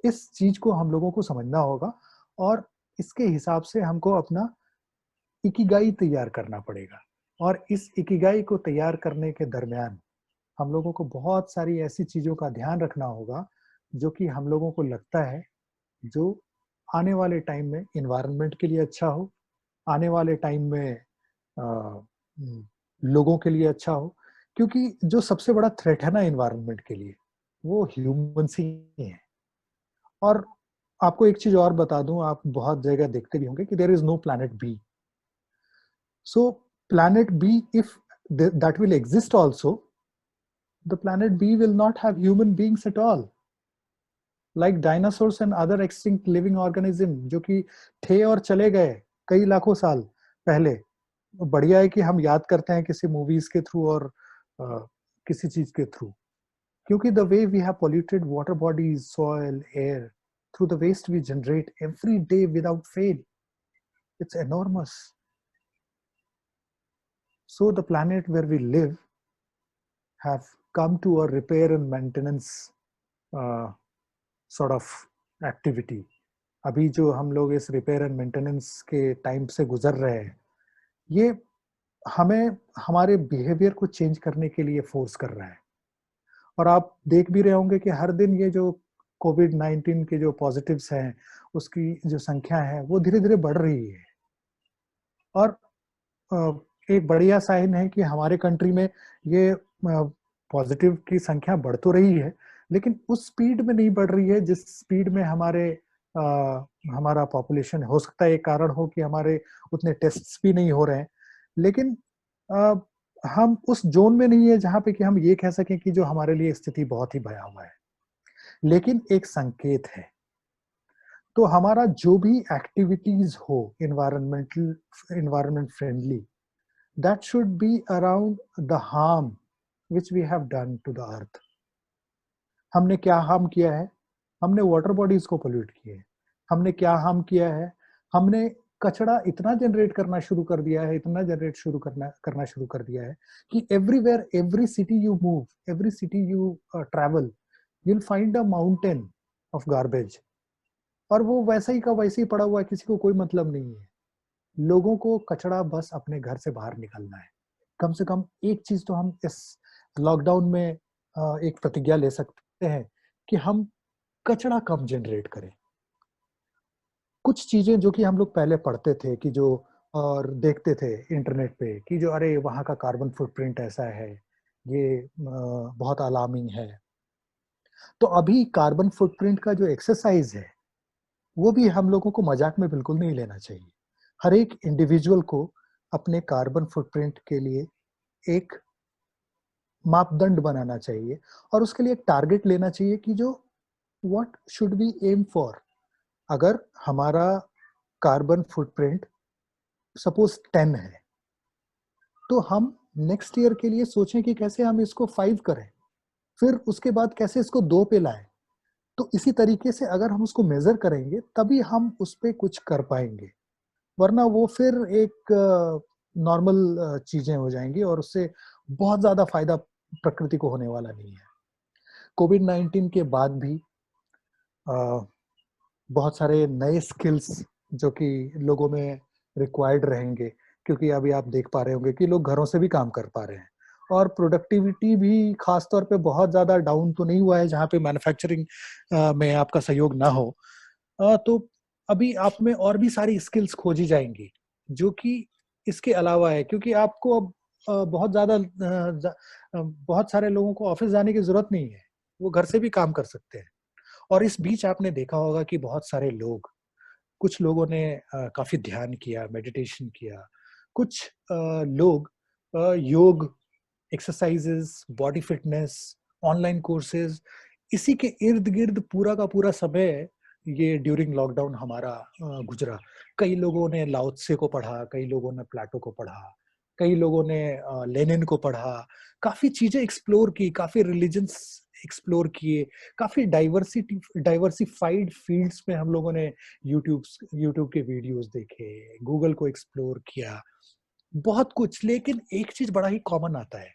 इस चीज को हम लोगों को समझना होगा और इसके हिसाब से हमको अपना इकिगाई तैयार करना पड़ेगा। और इस इकिगाई को तैयार करने के दरमियान हम लोगों को बहुत सारी ऐसी चीजों का ध्यान रखना होगा जो कि हम लोगों को लगता है जो आने वाले टाइम में इन्वायरमेंट के लिए अच्छा हो, आने वाले टाइम में लोगों के लिए अच्छा हो। क्योंकि जो सबसे बड़ा थ्रेट है ना इन्वायरमेंट के लिए, वो ह्यूमंस ही है। और आपको एक चीज और बता दूं, आप बहुत जगह देखते भी होंगे कि there is no planet B. So planet B, if that will exist also, the planet B will not have human beings at all. Like dinosaurs and other extinct living organism जो कि थे और चले गए कई लाखों साल पहले। बढ़िया है कि हम याद करते हैं किसी मूवीज के थ्रू और किसी चीज के थ्रू, क्योंकि the way we have polluted water bodies, soil, air through the waste we generate every day without fail, it's enormous. So the planet where we live have come to a repair and maintenance sort of activity. अभी जो हम लोग इस repair and maintenance के time से गुजर रहे हैं, ये हमें हमारे बिहेवियर को चेंज करने के लिए फोर्स कर रहा है। और आप देख भी रहे होंगे कि हर दिन ये जो कोविड-19 के जो पॉजिटिव्स हैं, उसकी जो संख्या है वो धीरे धीरे बढ़ रही है। और एक बढ़िया साइन है कि हमारे कंट्री में ये पॉजिटिव की संख्या बढ़ तो रही है, लेकिन उस स्पीड में नहीं बढ़ रही है जिस स्पीड में हमारा पॉपुलेशन। हो सकता है एक कारण हो कि हमारे उतने टेस्ट्स भी नहीं हो रहे हैं, लेकिन हम उस जोन में नहीं है जहां पे कि हम ये कह सकें कि जो हमारे लिए स्थिति बहुत ही भयावह है, लेकिन एक संकेत है। तो हमारा जो भी एक्टिविटीज हो environment friendly, that should be around the harm which we have done to the earth. हमने क्या हार्म किया है? हमने वाटर बॉडीज को पोल्यूट किए। हमने क्या हार्म किया है? हमने कचरा इतना जनरेट करना शुरू कर दिया है, इतना जनरेट करना शुरू कर दिया है कि everywhere, every city you move, every city you travel, you'll find a mountain of garbage। और वो वैसा ही का वैसे ही पड़ा हुआ है, किसी को कोई मतलब नहीं है। लोगों को कचरा बस अपने घर से बाहर निकलना है। कम से कम एक चीज तो हम इस लॉकडाउन में एक प्रतिज्ञा ले सकते हैं कि हम कचरा कम जनरेट करें। कुछ चीजें जो कि हम लोग पहले पढ़ते थे कि जो और देखते थे इंटरनेट पे कि जो अरे वहाँ का कार्बन फुटप्रिंट ऐसा है, ये बहुत अलार्मिंग है। तो अभी कार्बन फुटप्रिंट का जो एक्सरसाइज है वो भी हम लोगों को मजाक में बिल्कुल नहीं लेना चाहिए। हर एक इंडिविजुअल को अपने कार्बन फुटप्रिंट के लिए एक मापदंड बनाना चाहिए और उसके लिए एक टारगेट लेना चाहिए कि जो what should we aim for. अगर हमारा कार्बन फुटप्रिंट सपोज 10 है, तो हम नेक्स्ट ईयर के लिए सोचें कि कैसे हम इसको 5 करें, फिर उसके बाद कैसे इसको 2 पे लाएं। तो इसी तरीके से अगर हम उसको मेजर करेंगे तभी हम उस पर कुछ कर पाएंगे, वरना वो फिर एक नॉर्मल चीजें हो जाएंगी और उससे बहुत ज्यादा फायदा प्रकृति को होने वाला नहीं है। कोविड-19 के बाद भी बहुत सारे नए स्किल्स जो कि लोगों में रिक्वायर्ड रहेंगे, क्योंकि अभी आप देख पा रहे होंगे कि लोग घरों से भी काम कर पा रहे हैं और प्रोडक्टिविटी भी खास तौर पे बहुत ज्यादा डाउन तो नहीं हुआ है जहाँ पे मैन्युफैक्चरिंग में आपका सहयोग ना हो। तो अभी आप में और भी सारी स्किल्स खोजी जाएंगी जो कि इसके अलावा है, क्योंकि आपको अब बहुत सारे लोगों को ऑफिस जाने की जरूरत नहीं है, वो घर से भी काम कर सकते हैं। और इस बीच आपने देखा होगा कि बहुत सारे लोग, कुछ लोगों ने काफी ध्यान किया, मेडिटेशन किया, कुछ लोग योग, exercises, body fitness, online courses, इसी के इर्द गिर्द पूरा का पूरा समय ये ड्यूरिंग लॉकडाउन हमारा गुजरा। कई लोगों ने लाओ त्से को पढ़ा, कई लोगों ने प्लेटो को पढ़ा, कई लोगों ने लेनिन को पढ़ा, काफी चीजें एक्सप्लोर की, काफी रिलीजन्स एक्सप्लोर किए, काफी डाइवर्सिफाइड फील्ड्स में हम लोगों ने यूट्यूब के वीडियोस देखे, गूगल को एक्सप्लोर किया, बहुत कुछ। लेकिन एक चीज बड़ा ही कॉमन आता है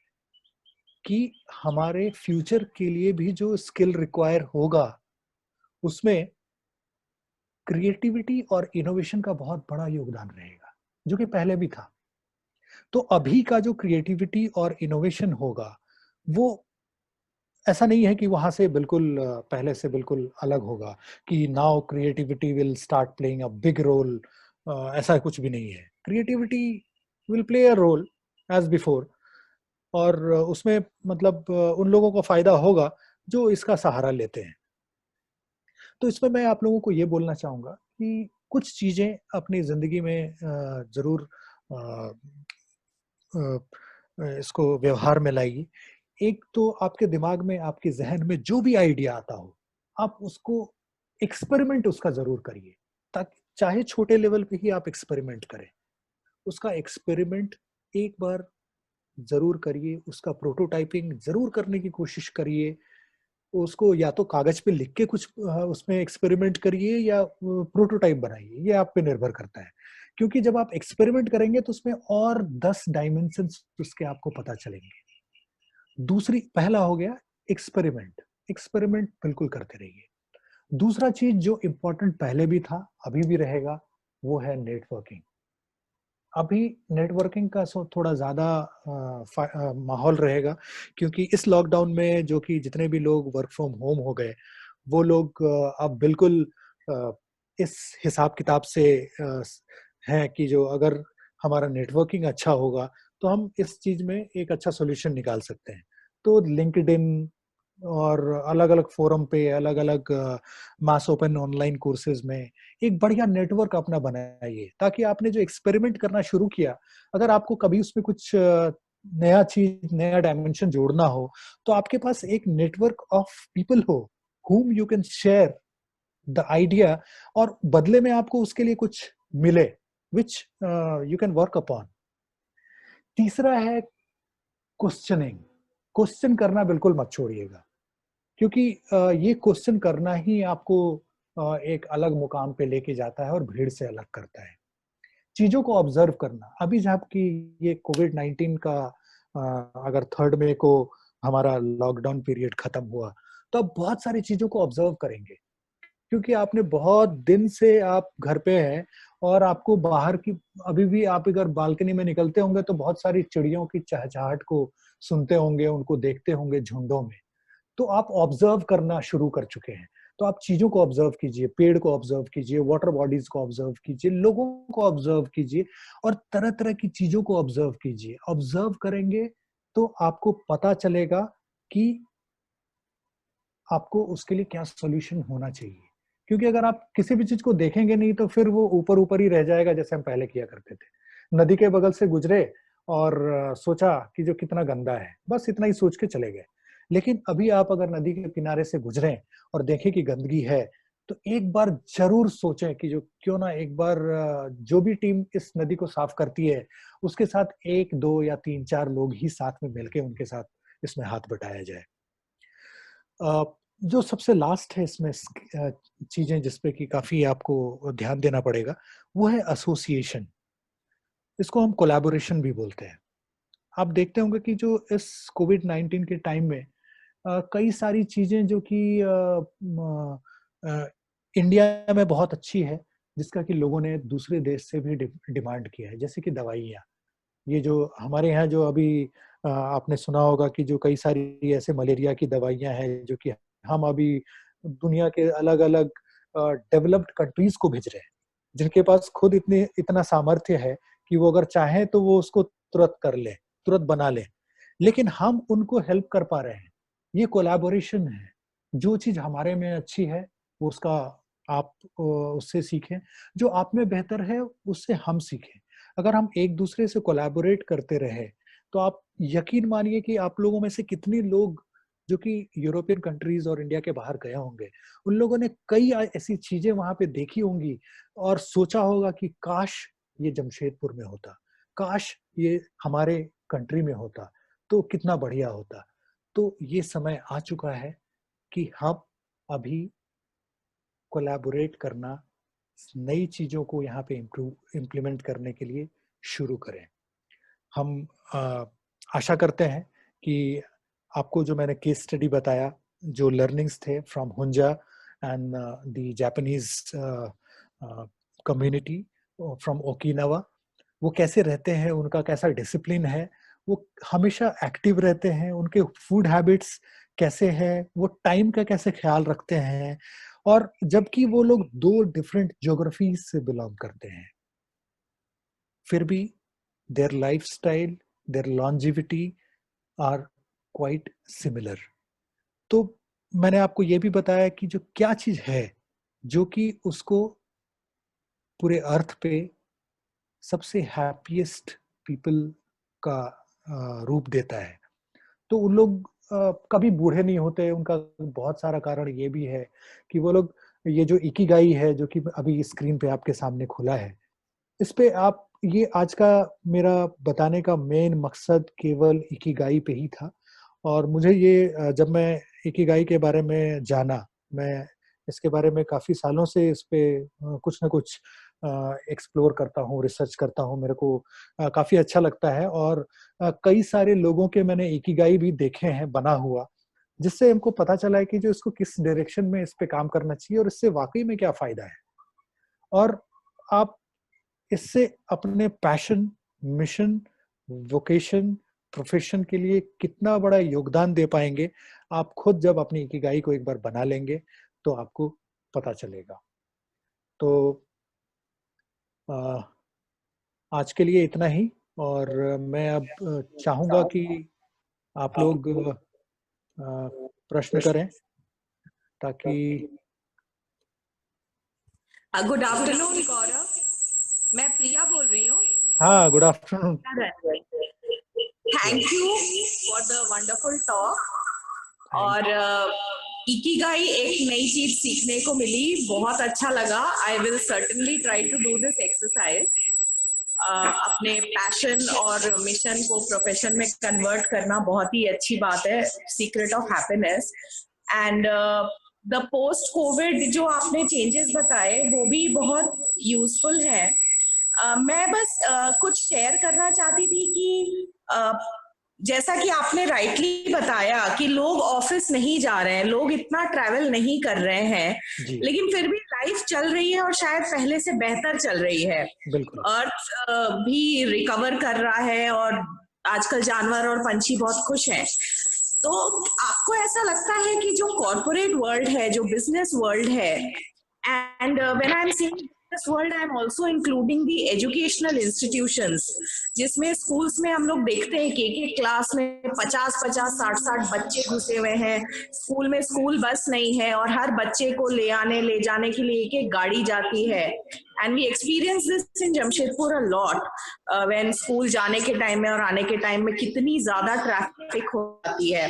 कि हमारे फ्यूचर के लिए भी जो स्किल रिक्वायर होगा उसमें क्रिएटिविटी और इनोवेशन का बहुत बड़ा योगदान रहेगा, जो कि पहले भी था। तो अभी का जो क्रिएटिविटी और इनोवेशन होगा, वो ऐसा नहीं है कि वहाँ से बिल्कुल पहले से बिल्कुल अलग होगा, कि now creativity will start playing a big role, ऐसा कुछ भी नहीं है। Creativity will play a role as before, और उसमें मतलब उन लोगों को फ़ायदा होगा जो इसका सहारा लेते हैं। तो इसमें मैं आप लोगों को ये बोलना चाहूँगा कि कुछ चीज़ें अपनी ज़िंदगी में ज़रूर अ इसको व्यवहार में लाइए। एक तो आपके दिमाग में, आपके ज़हन में जो भी आइडिया आता हो, आप उसको एक्सपेरिमेंट उसका ज़रूर करिए, ताकि चाहे छोटे लेवल पे ही आप एक्सपेरिमेंट करें। उसका एक्सपेरिमेंट एक बार ज़रूर करिए, उसका प्रोटोटाइपिंग ज़रूर करने की कोशिश करिए। उसको या तो कागज़ पे लिख के कुछ उसमें एक्सपेरिमेंट करिए, या प्रोटोटाइप बनाइए, ये आप पे निर्भर करता है। क्योंकि जब आप एक्सपेरिमेंट करेंगे तो उसमें और 10 डायमेंशन्स उसके आपको पता चलेंगे। पहला हो गया एक्सपेरिमेंट, एक्सपेरिमेंट बिल्कुल करते रहिए। दूसरा चीज़ जो इम्पोर्टेंट पहले भी था, अभी भी रहेगा, वो है नेटवर्किंग। अभी नेटवर्किंग का थोड़ा ज़्यादा माहौल रहेगा, क्योंकि इस लॉकडाउन में जो कि जितने भी लोग वर्क फ्रॉम होम हो गए, वो लोग अब बिल्कुल अ, इस हिसाब-किताब से हैं कि जो अगर हमारा नेटवर्किंग अच्छा होगा, तो हम इस चीज़ में एक अच्छा सॉल्यूशन निकाल सकते हैं। तो लिंक्डइन और अलग-अलग फ़ोरम पे, अलग-अलग मास ओपन ऑनलाइन कोर्सेज़ में एक बढ़िया नेटवर्क अपना बनाइए, ताकि आपने जो एक्सपेरिमेंट करना शुरू किया, अगर आपको कभी उसमें कुछ नया चीज़, नया डायमेंशन जोड़ना हो, तो आपके पास एक नेटवर्क ऑफ पीपल हो, whom you can share the idea, और बदले में आपको उसके लिए कुछ मिले, which you can work upon. तीसरा है क्वेश्चनिंग। क्वेश्चन करना बिल्कुल मत छोड़िएगा, क्योंकि ये क्वेश्चन करना ही आपको एक अलग मुकाम पे लेके जाता है और भीड़ से अलग करता है। चीज़ों को ऑब्ज़र्व करना, अभी जबकि ये कोविड-19 का अगर 3rd मई को हमारा लॉकडाउन पीरियड खत्म हुआ, तो अब बहुत सारी चीज़ों को ऑब्ज़र्व करेंगे। क्योंकि आपने बहुत दिन से आप घर पे हैं, और आपको बाहर की, अभी भी आप अगर बालकनी में निकलते होंगे तो बहुत सारी चिड़ियों की चहचहाट को सुनते होंगे, उनको देखते होंगे झुंडों में। तो आप ऑब्जर्व करना शुरू कर चुके हैं। तो आप चीज़ों को ऑब्जर्व कीजिए, पेड़ को ऑब्जर्व कीजिए, वाटर बॉडीज़ को ऑब्जर्व कीजिए, लोगों को ऑब्जर्व कीजिए, और तरह-तरह की चीज़ों को ऑब्जर्व कीजिए। ऑब्जर्व करेंगे तो आपको पता चलेगा कि आपको उसके लिए क्या सॉल्यूशन होना चाहिए। क्योंकि अगर आप किसी भी चीज़ को देखेंगे नहीं, तो फिर वो ऊपर-ऊपर ही रह जाएगा, जैसे हम पहले किया करते थे। नदी के बगल से गुज़रे और सोचा कि जो कितना गंदा है, बस इतना ही सोच के चले गए। लेकिन अभी आप अगर नदी के किनारे से गुज़रें और देखें कि गंदगी है, तो एक बार ज़रूर सोचें कि जो क्यों ना एक बार जो भी टीम इस नदी को साफ करती है, उसके साथ 1, 2 या 3-4 लोग ही साथ में मिलके उनके साथ इसमें हाथ बटाया जाए। अ, जो सबसे लास्ट है इसमें चीज़ें जिस पे कि काफ़ी आपको ध्यान देना पड़ेगा, वो है एसोसिएशन। इसको हम कोलैबोरेशन भी बोलते हैं। आप देखते होंगे कि जो इस कोविड-19 के टाइम में कई सारी चीज़ें जो कि इंडिया में बहुत अच्छी है, जिसका कि लोगों ने दूसरे देश से भी डिमांड किया है, जैसे कि दवाइयाँ। ये जो हमारे यहाँ जो अभी आपने सुना होगा कि जो कई सारी ऐसे मलेरिया की दवाइयाँ हैं, जो कि हम अभी दुनिया के अलग-अलग डेवलप्ड कंट्रीज़ को भेज रहे हैं, जिनके पास खुद इतना सामर्थ्य है कि वो अगर चाहें तो वो उसको तुरंत कर लें, तुरंत बना लें। लेकिन हम उनको हेल्प कर पा रहे हैं। ये कोलैबोरेशन है। जो चीज़ हमारे में अच्छी है, वो उसका आप उससे सीखें। जो आप में बेहतर है, उससे हम सीखें। अगर हम एक-दूसरे से कोलैबोरेट करते रहे, तो आप यकीन मानिए कि आप लोगों में से कितने लोग जो कि यूरोपियन कंट्रीज़ और इंडिया के बाहर गए होंगे, उन लोगों ने कई ऐसी चीज़ें वहाँ पे देखी होंगी और सोचा होगा कि काश ये जमशेदपुर में होता, काश ये हमारे कंट्री में होता, तो कितना बढ़िया होता। तो ये समय आ चुका है कि हम अभी कोलैबोरेट करना, नई चीज़ों को यहाँ पे इम्प्लीमेंट करने के लिए शुरू करें। हम अ, आशा करते हैं कि आपको जो मैंने केस स्टडी बताया, जो लर्निंग्स थे from Hunza, and the Japanese community from Okinawa. वो कैसे रहते हैं, उनका कैसा डिसिप्लिन है, वो हमेशा एक्टिव रहते हैं, उनके फूड हैबिट्स कैसे हैं, वो टाइम का कैसे ख्याल रखते हैं, और जबकि वो लोग 2 डिफरेंट ज्योग्राफीज से बिलोंग करते हैं, फिर भी their lifestyle, their longevity are quite similar. तो मैंने आपको ये भी बताया कि जो क्या चीज है जो कि उसको पूरे अर्थ पे सबसे हैप्पीएस्ट पीपल का रूप देता है, तो उन लोग कभी बूढ़े नहीं होते। उनका बहुत सारा कारण ये भी है कि वो लोग, ये जो इकिगाई है जो कि अभी स्क्रीन पे आपके सामने खुला है, इस पे आप, ये आज का मेरा बताने का मेन मकसद केवल इकिगाई पे ही था। और मुझे ये जब मैं इकिगाई के बारे में जाना, मैं इसके बारे में काफ़ी सालों से इस पे कुछ न कुछ एक्सप्लोर करता हूँ, रिसर्च करता हूँ, मेरे को काफ़ी अच्छा लगता है। और कई सारे लोगों के मैंने इकिगाई भी देखे हैं बना हुआ, जिससे हमको पता चला है कि जो इसको किस डायरेक्शन में इस पे काम करना चाहिए और इससे वाकई में क्या फ़ायदा है। और आप इससे अपने पैशन, मिशन, वोकेशन, प्रोफेशन के लिए कितना बड़ा योगदान दे पाएंगे, आप खुद जब अपनी इकिगाई को एक बार बना लेंगे तो आपको पता चलेगा। तो आज के लिए इतना ही, और मैं अब चाहूंगा कि आप लोग प्रश्न करें ताकि। गुड आफ्टरनून गौरव, मैं प्रिया बोल रही हूँ। हाँ, good afternoon. Thank you for the wonderful talk. और इकिगाई एक नई चीज सीखने को मिली, बहुत अच्छा लगा। I will certainly try to do this exercise. अपने पैशन और मिशन को प्रोफेशन में कन्वर्ट करना बहुत ही अच्छी बात है, secret of happiness. And the post covid जो आपने चेंजेस बताए वो भी बहुत यूजफुल है। मैं बस कुछ शेयर करना चाहती थी कि जैसा कि आपने राइटली बताया कि लोग ऑफिस नहीं जा रहे हैं, लोग इतना ट्रैवल नहीं कर रहे हैं, लेकिन फिर भी लाइफ चल रही है और शायद पहले से बेहतर चल रही है। अर्थ भी रिकवर कर रहा है और आजकल जानवर और पंछी बहुत खुश हैं। तो आपको ऐसा लगता है कि जो कॉर्पोरेट वर्ल्ड है, जो बिजनेस वर्ल्ड है, and when I am saying this world I am also including the educational institutions, जिसमें स्कूल्स में हम लोग देखते हैं कि एक क्लास में 50-50, 60-60 बच्चे घुसे हुए हैं। स्कूल में स्कूल बस नहीं है और हर बच्चे को ले आने ले जाने के लिए एक गाड़ी जाती है। And we experience this in Jamshedpur a lot, when school जाने के टाइम में और आने के टाइम में कितनी ज्यादा ट्रैफिक हो जाती है।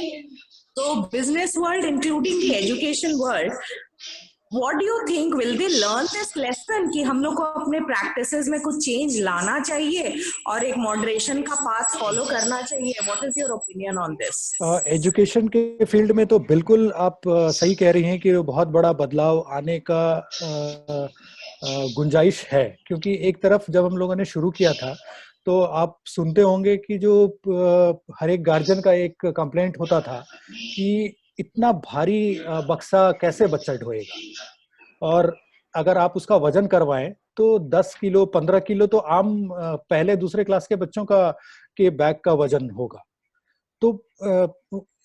तो business world including the education world, What do you think? Will they learn this lesson कि हम लोग को अपने प्रैक्टिसेस में कुछ चेंज लाना चाहिए और एक मॉडरेशन का पाथ फॉलो करना चाहिए? What is your opinion on this? Education के फील्ड में तो बिल्कुल आप सही कह रही हैं कि बहुत बड़ा बदलाव आने का गुंजाइश है, क्योंकि एक तरफ जब हम लोगों ने शुरू किया था तो आप सुनते होंगे कि जो हर एक गार्जियन का एक कंप्लेंट होता था कि इतना भारी बक्सा कैसे बच्चा ढोएगा, और अगर आप उसका वजन करवाएं तो 10 किलो 15 किलो तो आम पहले दूसरे क्लास के बच्चों का के बैग का वजन होगा। तो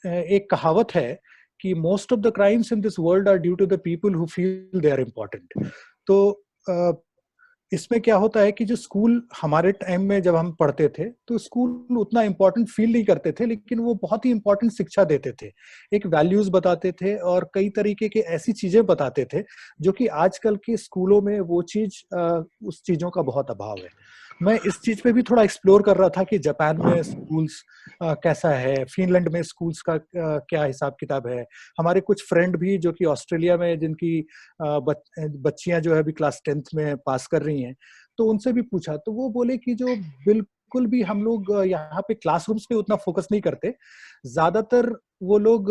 एक कहावत है कि most of the crimes in this world are due to the people who feel they are important. तो इसमें क्या होता है कि जो स्कूल हमारे टाइम में जब हम पढ़ते थे तो स्कूल उतना इम्पोर्टेंट फील नहीं करते थे, लेकिन वो बहुत ही इम्पोर्टेंट शिक्षा देते थे, एक वैल्यूज बताते थे और कई तरीके के ऐसी चीजें बताते थे जो कि आजकल के स्कूलों में वो चीज उस चीजों का बहुत अभाव है। मैं इस चीज पे भी थोड़ा एक्सप्लोर कर रहा था कि जापान में स्कूल्स कैसा है, फिनलैंड में स्कूल्स का क्या हिसाब किताब है। हमारे कुछ फ्रेंड भी जो कि ऑस्ट्रेलिया में जिनकी बच्चियां जो है अभी क्लास 10th में पास कर रही हैं, तो उनसे भी पूछा तो वो बोले कि जो बिल्कुल भी हम लोग यहाँ पे क्लासरूम्स पे उतना फोकस नहीं करते, ज्यादातर वो लोग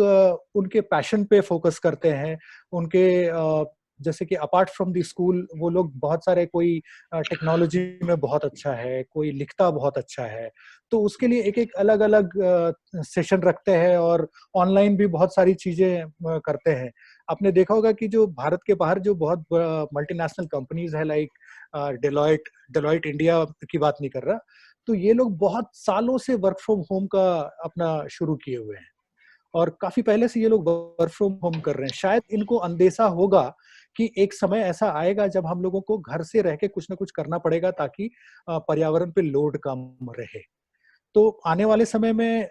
उनके पैशन पे फोकस करते हैं। उनके जैसे कि अपार्ट फ्रॉम द स्कूल वो लोग बहुत सारे, कोई टेक्नोलॉजी में बहुत अच्छा है, कोई लिखता बहुत अच्छा है, तो उसके लिए एक एक अलग अलग सेशन रखते हैं और ऑनलाइन भी बहुत सारी चीजें करते हैं। आपने देखा होगा कि जो भारत के बाहर जो बहुत मल्टीनेशनल कंपनीज है, लाइक डेलॉयट इंडिया की बात नहीं कर रहा, तो ये लोग बहुत सालों से वर्क फ्रॉम होम का अपना शुरू किए हुए हैं और काफी पहले से ये लोग वर्क फ्रॉम होम कर रहे हैं। शायद इनको अंदेशा होगा कि एक समय ऐसा आएगा जब हम लोगों को घर से रह के कुछ ना कुछ करना पड़ेगा ताकि पर्यावरण पे लोड कम रहे। तो आने वाले समय में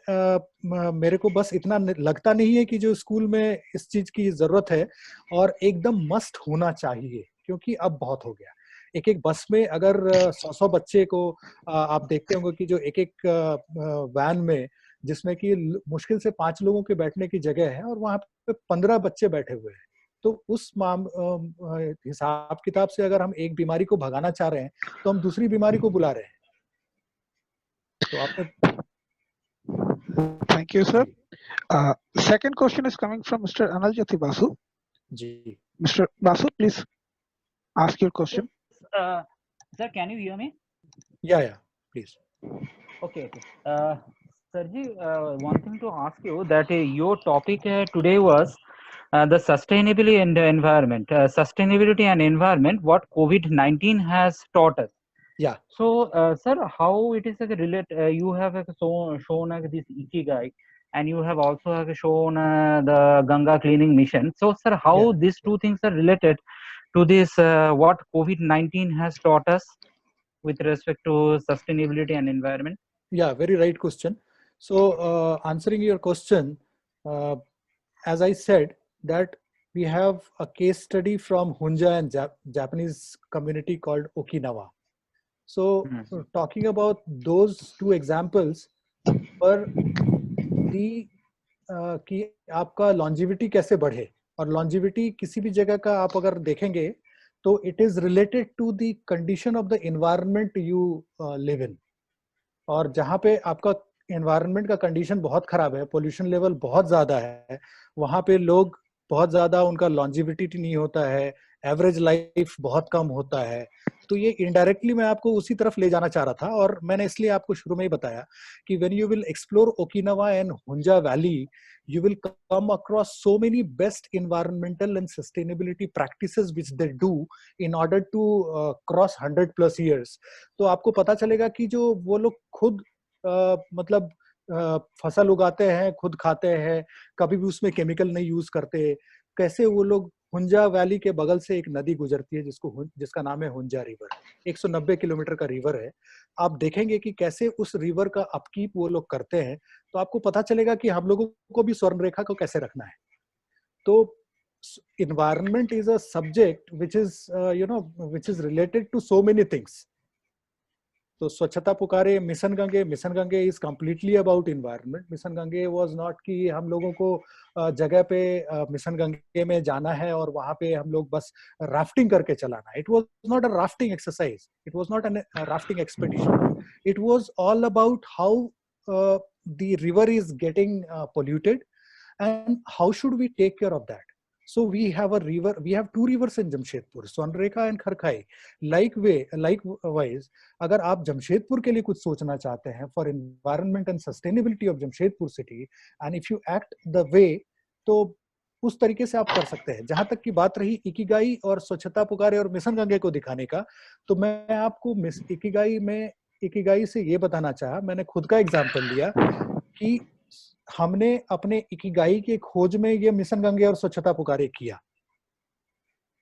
मेरे को बस इतना लगता नहीं है कि जो स्कूल में इस चीज की जरूरत है और एकदम मस्ट होना चाहिए, क्योंकि अब बहुत हो गया। एक एक बस में अगर 100 बच्चे को आप देखते होंगे कि जो एक एक वैन में जिसमें कि मुश्किल से 5 लोगों के बैठने की जगह है और वहां पे 15 बच्चे बैठे हुए हैं, तो उस हिसाब किताब से अगर हम एक बीमारी को भगाना चाह रहे हैं तो हम दूसरी बीमारी को बुला रहे हैं। तो आपने Thank you, sir. Second question is coming from Mr. Analjyoti Basu. Ji, Mr. Basu, please ask your question. Sir, can you hear me? yeah, please. Okay. Sirji, one thing to ask you that your topic today was the sustainability and the environment. Sustainability and environment, what COVID-19 has taught us. Yeah. So, sir, how it is related? You have shown this Ikigai, and you have also shown the Ganga cleaning mission. So, sir, how these two things are related to this? What COVID-19 has taught us with respect to sustainability and environment? Yeah, very right question. So, answering your question, as I said, that we have a case study from Hunja and Japanese community called Okinawa. So, talking about those two examples, पर कि आपका longevity कैसे बढ़े, और longevity किसी भी जगह का आप अगर देखेंगे तो it is related to the condition of the environment you live in. और जहाँ पे आपका environment का condition बहुत खराब है, pollution level बहुत ज़्यादा है, वहाँ पे लोग बहुत ज़्यादा उनका longevity नहीं होता है, average life बहुत कम होता है। तो ये indirectly मैं आपको उसी तरफ ले जाना चाह रहा था, और मैंने इसलिए आपको शुरू में ही बताया कि when you will explore Okinawa and Hunja Valley, you will come across so many best environmental and sustainability practices which they do in order to cross 100+ years. तो आपको पता चलेगा कि जो वो लोग खुद मतलब फसल उगाते हैं, खुद खाते हैं, कभी भी उसमें केमिकल नहीं यूज करते, कैसे वो लोग हुंजा वैली के बगल से एक नदी गुजरती है जिसका नाम है हुंजा रिवर, 190 किलोमीटर का रिवर है। आप देखेंगे कि कैसे उस रिवर का अपकीप वो लोग करते हैं, तो आपको पता चलेगा कि हम लोगों को भी स्वर्ण रेखा को कैसे रखना है। तो environment is a subject which is which is related to so many things. तो स्वच्छता पुकारे mission Gange is completely about environment. Mission Gange was not कि हम लोगों को जगह पे मिशन गंगे में जाना है और वहां पे हम लोग बस राफ्टिंग करके चलाना है। It was not a rafting exercise, it was not an rafting expedition, it was all about how the river is getting polluted and how should we take care of that. So we have two rivers in Jamshedpur, Swarnrekha and Kharkhai. Likewise, अगर आप जमशेदपुर के लिए कुछ सोचना चाहते हैं for environment and sustainability of Jamshedpur city, and if you act the way, तो उस तरीके से आप कर सकते हैं। जहां तक की बात रही इकिगाई और स्वच्छता पुकारे और मिशन गंगे को दिखाने का, तो मैं आपको इकिगाई से ये बताना चाहा, मैंने खुद का एग्जाम्पल लिया कि हमने अपने इकिगाई के खोज में ये मिशन गंगे और स्वच्छता पुकारे किया।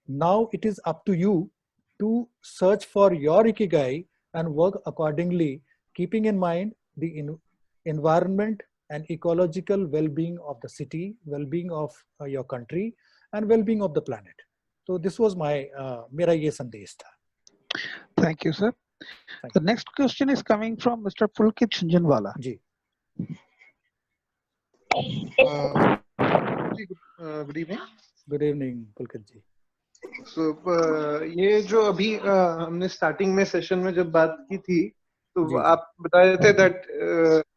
Now it is up to you to search for your ikigai and work accordingly, keeping in mind the environment and ecological well-being of the city, well-being of your country, and well-being of the planet. So this was my मेरा ये संदेश था। Thank you, sir. The next question is coming from Mr. Pulkit Jhunjhunwala. जी। Good evening. Good evening Pulkit ji. So ये जो अभी हमने starting में सेशन में जब बात की थी, तो आप बता रहे थे that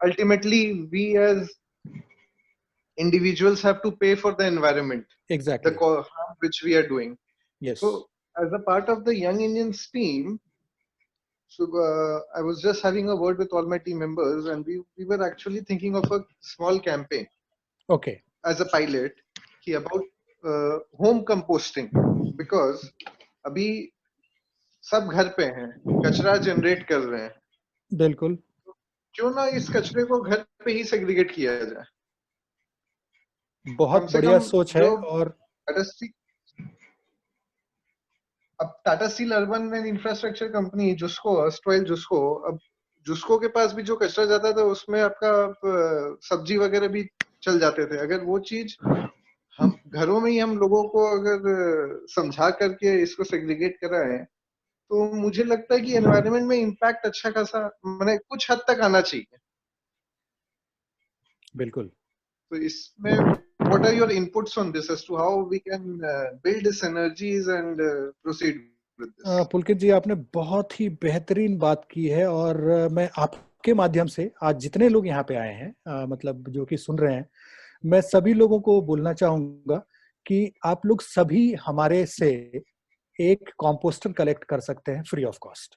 ultimately we as individuals have to pay for the environment, exactly, the harm which we are doing. Yes. So as a part of the Young Indians team, so I was just having a word with all my team members, and we were actually thinking of a small campaign, okay, as a pilot, about home composting, because अभी सब घर पे हैं, कचरा generate कर रहे हैं, बिल्कुल, क्यों ना इस कचरे को घर पे ही सेग्रीगेट किया जाए। कम बहुत से बढ़िया कम सोच है। जो और टाटा स्टील, अब Tata steel urban and infrastructure company JUSCO, अस्ट्रोइल जुस्को, अब जुस्को के पास भी जो कचरा जाता था उसमें आपका सब्जी वगैरह भी चल जाते थे। अगर वो चीज हम घरों में ही हम लोगों को अगर समझा करके इसको सेग्रीगेट कराएं, तो मुझे लगता है कि एनवायरनमेंट में इम्पैक्ट अच्छा खासा, माने कुछ हद तक आना चाहिए। बिल्कुल, तो इसमें what are your inputs on this as to how we can build synergies and proceed with this? पुलकित जी, आपने बहुत ही बेहतरीन बात की है। और मैं आपके माध्यम से आज जितने लोग यहाँ पे आए हैं, मतलब जो कि सुन रहे हैं, मैं सभी लोगों को बोलना चाहूंगा कि आप लोग सभी हमारे से एक कॉम्पोस्टर कलेक्ट कर सकते हैं फ्री ऑफ कॉस्ट।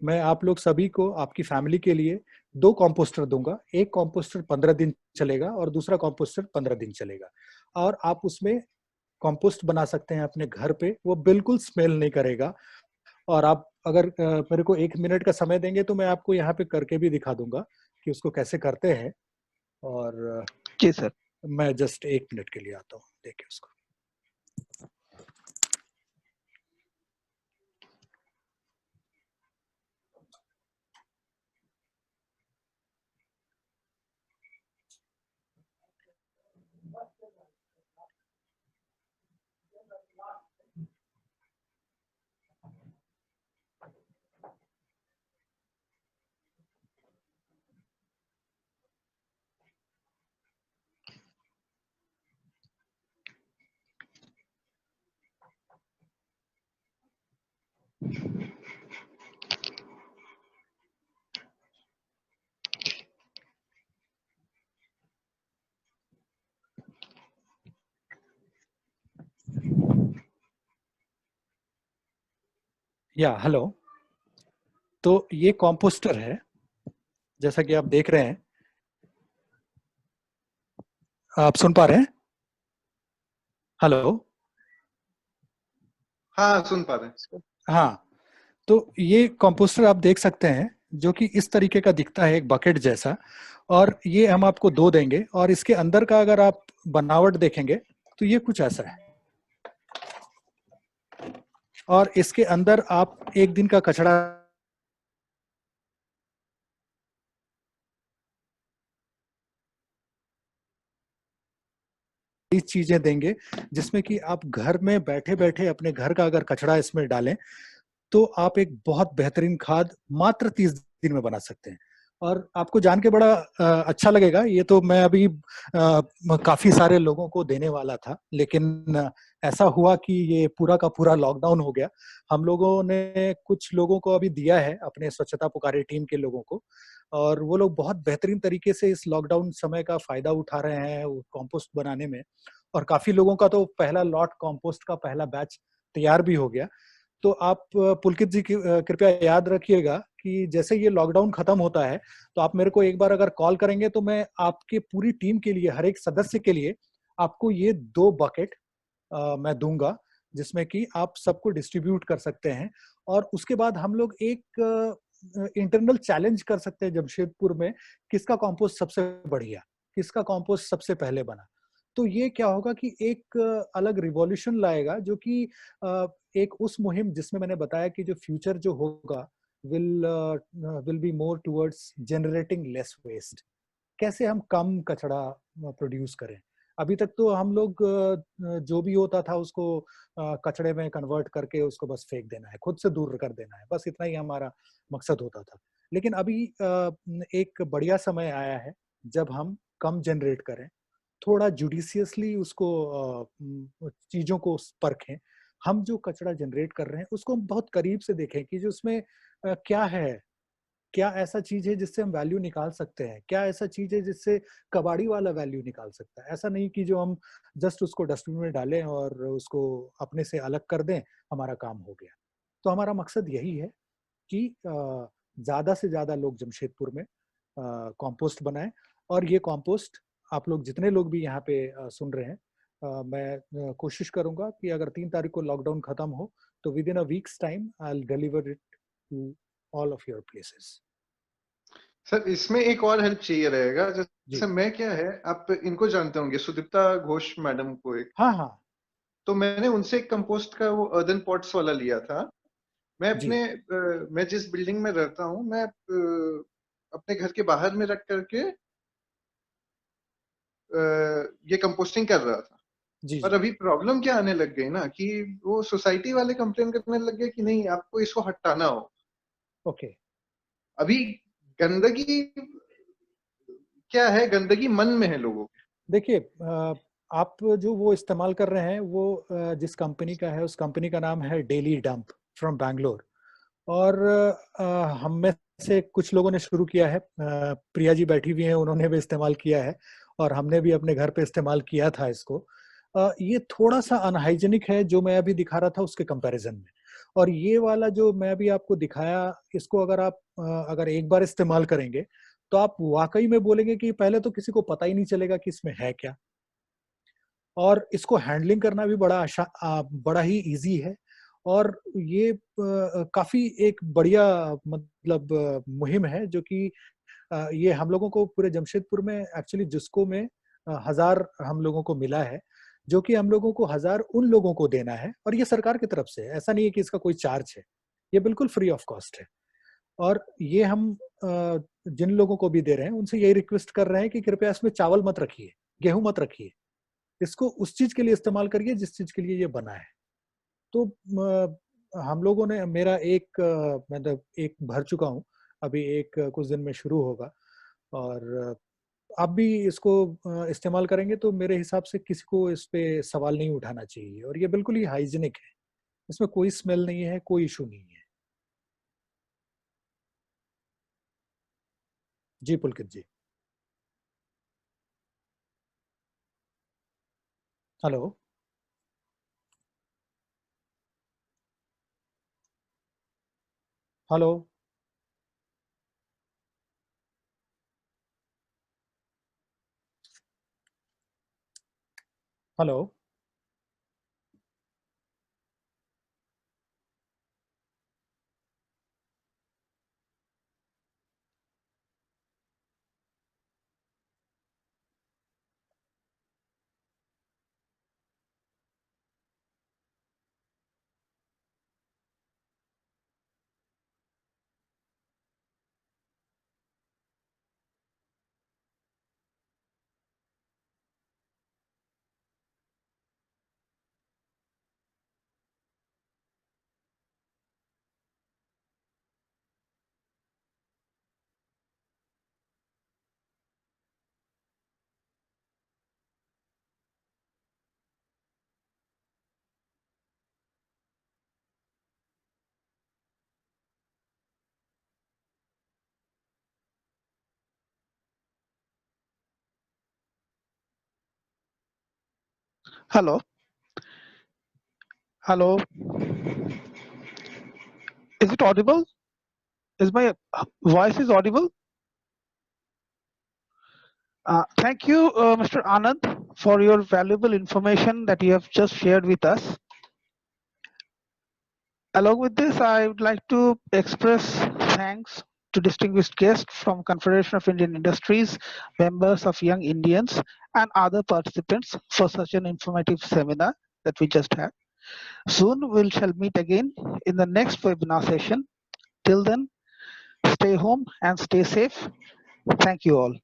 मैं आप लोग सभी को, आपकी फैमिली के लिए 2 कॉम्पोस्टर दूंगा। एक कॉम्पोस्टर 15 दिन चलेगा और दूसरा कॉम्पोस्टर 15 दिन चलेगा। और आप उसमें कंपोस्ट बना सकते हैं अपने घर पे, वो बिल्कुल स्मेल नहीं करेगा। और आप अगर मेरे को 1 मिनट का समय देंगे तो मैं आपको यहाँ पे करके भी दिखा दूंगा कि उसको कैसे करते हैं। और जी सर। मैं जस्ट 1 मिनट के लिए आता हूँ, देखिए उसको। या हेलो। तो ये कॉम्पोस्टर है, जैसा कि आप देख रहे हैं। आप सुन पा रहे हैं? हेलो। हाँ, सुन पा रहे हैं। हाँ, तो ये कंपोस्टर आप देख सकते हैं, जो कि इस तरीके का दिखता है, एक बकेट जैसा। और ये हम आपको 2 देंगे। और इसके अंदर का अगर आप बनावट देखेंगे तो ये कुछ ऐसा है। और इसके अंदर आप 1 दिन का कचरा चीजें देंगे, जिसमें कि आप घर में बैठे बैठे अपने घर का अगर कचरा इसमें डालें तो आप एक बहुत बेहतरीन खाद मात्र 30 दिन में बना सकते हैं। और आपको जान के बड़ा अच्छा लगेगा। ये तो मैं अभी काफी सारे लोगों को देने वाला था, लेकिन ऐसा हुआ कि ये पूरा का पूरा लॉकडाउन हो गया। हम लोगों ने कुछ लोगों को अभी दिया है, अपने स्वच्छता पुकारी टीम के लोगों को। और वो लोग बहुत बेहतरीन तरीके से इस लॉकडाउन समय का फायदा उठा रहे हैं कंपोस्ट बनाने में। और काफी लोगों का तो पहला लॉट कंपोस्ट का पहला बैच तैयार भी हो गया। तो आप पुलकित जी कृपया याद रखिएगा कि जैसे ये लॉकडाउन खत्म होता है तो आप मेरे को एक बार अगर कॉल करेंगे तो मैं आपके पूरी टीम के लिए, हर एक सदस्य के लिए आपको ये 2 बकेट मैं दूंगा, जिसमें कि आप सबको डिस्ट्रीब्यूट कर सकते हैं। और उसके बाद हम लोग एक इंटरनल चैलेंज कर सकते हैं जमशेदपुर में, किसका कंपोस्ट सबसे बढ़िया, किसका कंपोस्ट सबसे पहले बना। तो ये क्या होगा कि एक अलग रिवॉल्यूशन लाएगा, जो कि एक उस मुहिम जिसमें मैंने बताया कि जो फ्यूचर जो होगा will be more towards generating less waste. कैसे हम कम कचरा प्रोड्यूस करें। अभी तक तो हम लोग जो भी होता था उसको कचड़े में कन्वर्ट करके उसको बस फेंक देना है, खुद से दूर कर देना है, बस इतना ही हमारा मकसद होता था। लेकिन अभी एक बढ़िया समय आया है जब हम कम जनरेट करें, थोड़ा जुडिशियसली उसको चीजों को परखें। हम जो कचरा जनरेट कर रहे हैं उसको हम बहुत करीब से देखें कि जो उसमें क्या है, क्या ऐसा चीज है जिससे हम वैल्यू निकाल सकते हैं, क्या ऐसा चीज है जिससे कबाड़ी वाला वैल्यू निकाल सकता है। ऐसा नहीं कि जो हम जस्ट उसको डस्टबिन में डालें और उसको अपने से अलग कर दें, हमारा काम हो गया। तो हमारा मकसद यही है कि ज्यादा से ज्यादा लोग जमशेदपुर में कंपोस्ट बनाएं। और ये कंपोस्ट आप लोग जितने लोग भी यहाँ पे सुन रहे हैं, मैं कोशिश करूंगा कि अगर 3 तारीख को लॉकडाउन खत्म हो तो within a weeks time I will deliver it to all of your places. Sir इसमें एक और हेल्प चाहिए रहेगा, जी जैसे मैं क्या है, आप इनको जानते होंगे, सुदीप्ता घोष मैडम को एक, हाँ हाँ तो मैंने उनसे एक कंपोस्ट का वो अर्दन पॉट्स वाला लिया था। मैं जी मैं जिस बिल्डिंग में रहता हूँ, मैं अपने घर के बाहर में रख करके ये कंपोस्टिंग कर रहा था। जी पर जी अभी प्रॉब्लम क्या आने लग गई ना, कि वो सोसाइटी वाले कंप्लेन करने लग गए कि नहीं, आपको इसको हटाना हो। ओके। अभी गंदगी क्या है, गंदगी मन में है लोगों के। देखिए आप जो वो इस्तेमाल कर रहे हैं वो जिस कंपनी का है उस कंपनी का नाम है डेली डंप फ्रॉम बैंगलोर, और हम में से कुछ लोगों ने शुरू किया है, प्रिया जी बैठी हुई हैं, उन्होंने भी इस्तेमाल किया है और हमने भी अपने घर पे इस्तेमाल किया था इसको। ये थोड़ा सा अनहाइजेनिक है जो मैं अभी दिखा रहा था उसके कंपैरिजन में, और ये वाला जो मैं अभी आपको दिखाया, इसको अगर आप अगर एक बार इस्तेमाल करेंगे तो आप वाकई में बोलेंगे कि पहले तो किसी को पता ही नहीं चलेगा कि इसमें है क्या, और इसको हैंडलिंग करना भी बड़ा ही इजी है। और ये काफी एक बढ़िया मतलब मुहिम है जो कि ये हम लोगों को पूरे जमशेदपुर में एक्चुअली जिसको में 1000 हम लोगों को मिला है, जो कि हम लोगों को 1000 उन लोगों को देना है, और ये सरकार की तरफ से है, ऐसा नहीं है कि इसका कोई चार्ज है, ये बिल्कुल फ्री ऑफ कॉस्ट है। और ये हम जिन लोगों को भी दे रहे हैं उनसे यही रिक्वेस्ट कर रहे हैं कि कृपया इसमें चावल मत रखिए, गेहूं मत रखिए, इसको उस चीज के लिए इस्तेमाल करिए जिस चीज के लिए ये बना है। तो हम लोगों ने, मेरा एक मतलब एक भर चुका हूँ, अभी एक कुछ दिन में शुरू होगा, और आप भी इसको इस्तेमाल करेंगे तो मेरे हिसाब से किसी को इस पे सवाल नहीं उठाना चाहिए, और ये बिल्कुल ही हाइजीनिक है, इसमें कोई स्मेल नहीं है, कोई इशू नहीं है। जी Pulkit ji. Hello. Hello. Hello. Hello. Hello. Is it audible? Is my voice is audible? Thank you, Mr. Anand, for your valuable information that you have just shared with us. Along with this, I would like to express thanks to distinguished guests from Confederation of Indian Industries, members of Young Indians, and other participants for such an informative seminar that we just had. Soon we shall meet again in the next webinar session. Till then, stay home and stay safe. Thank you all.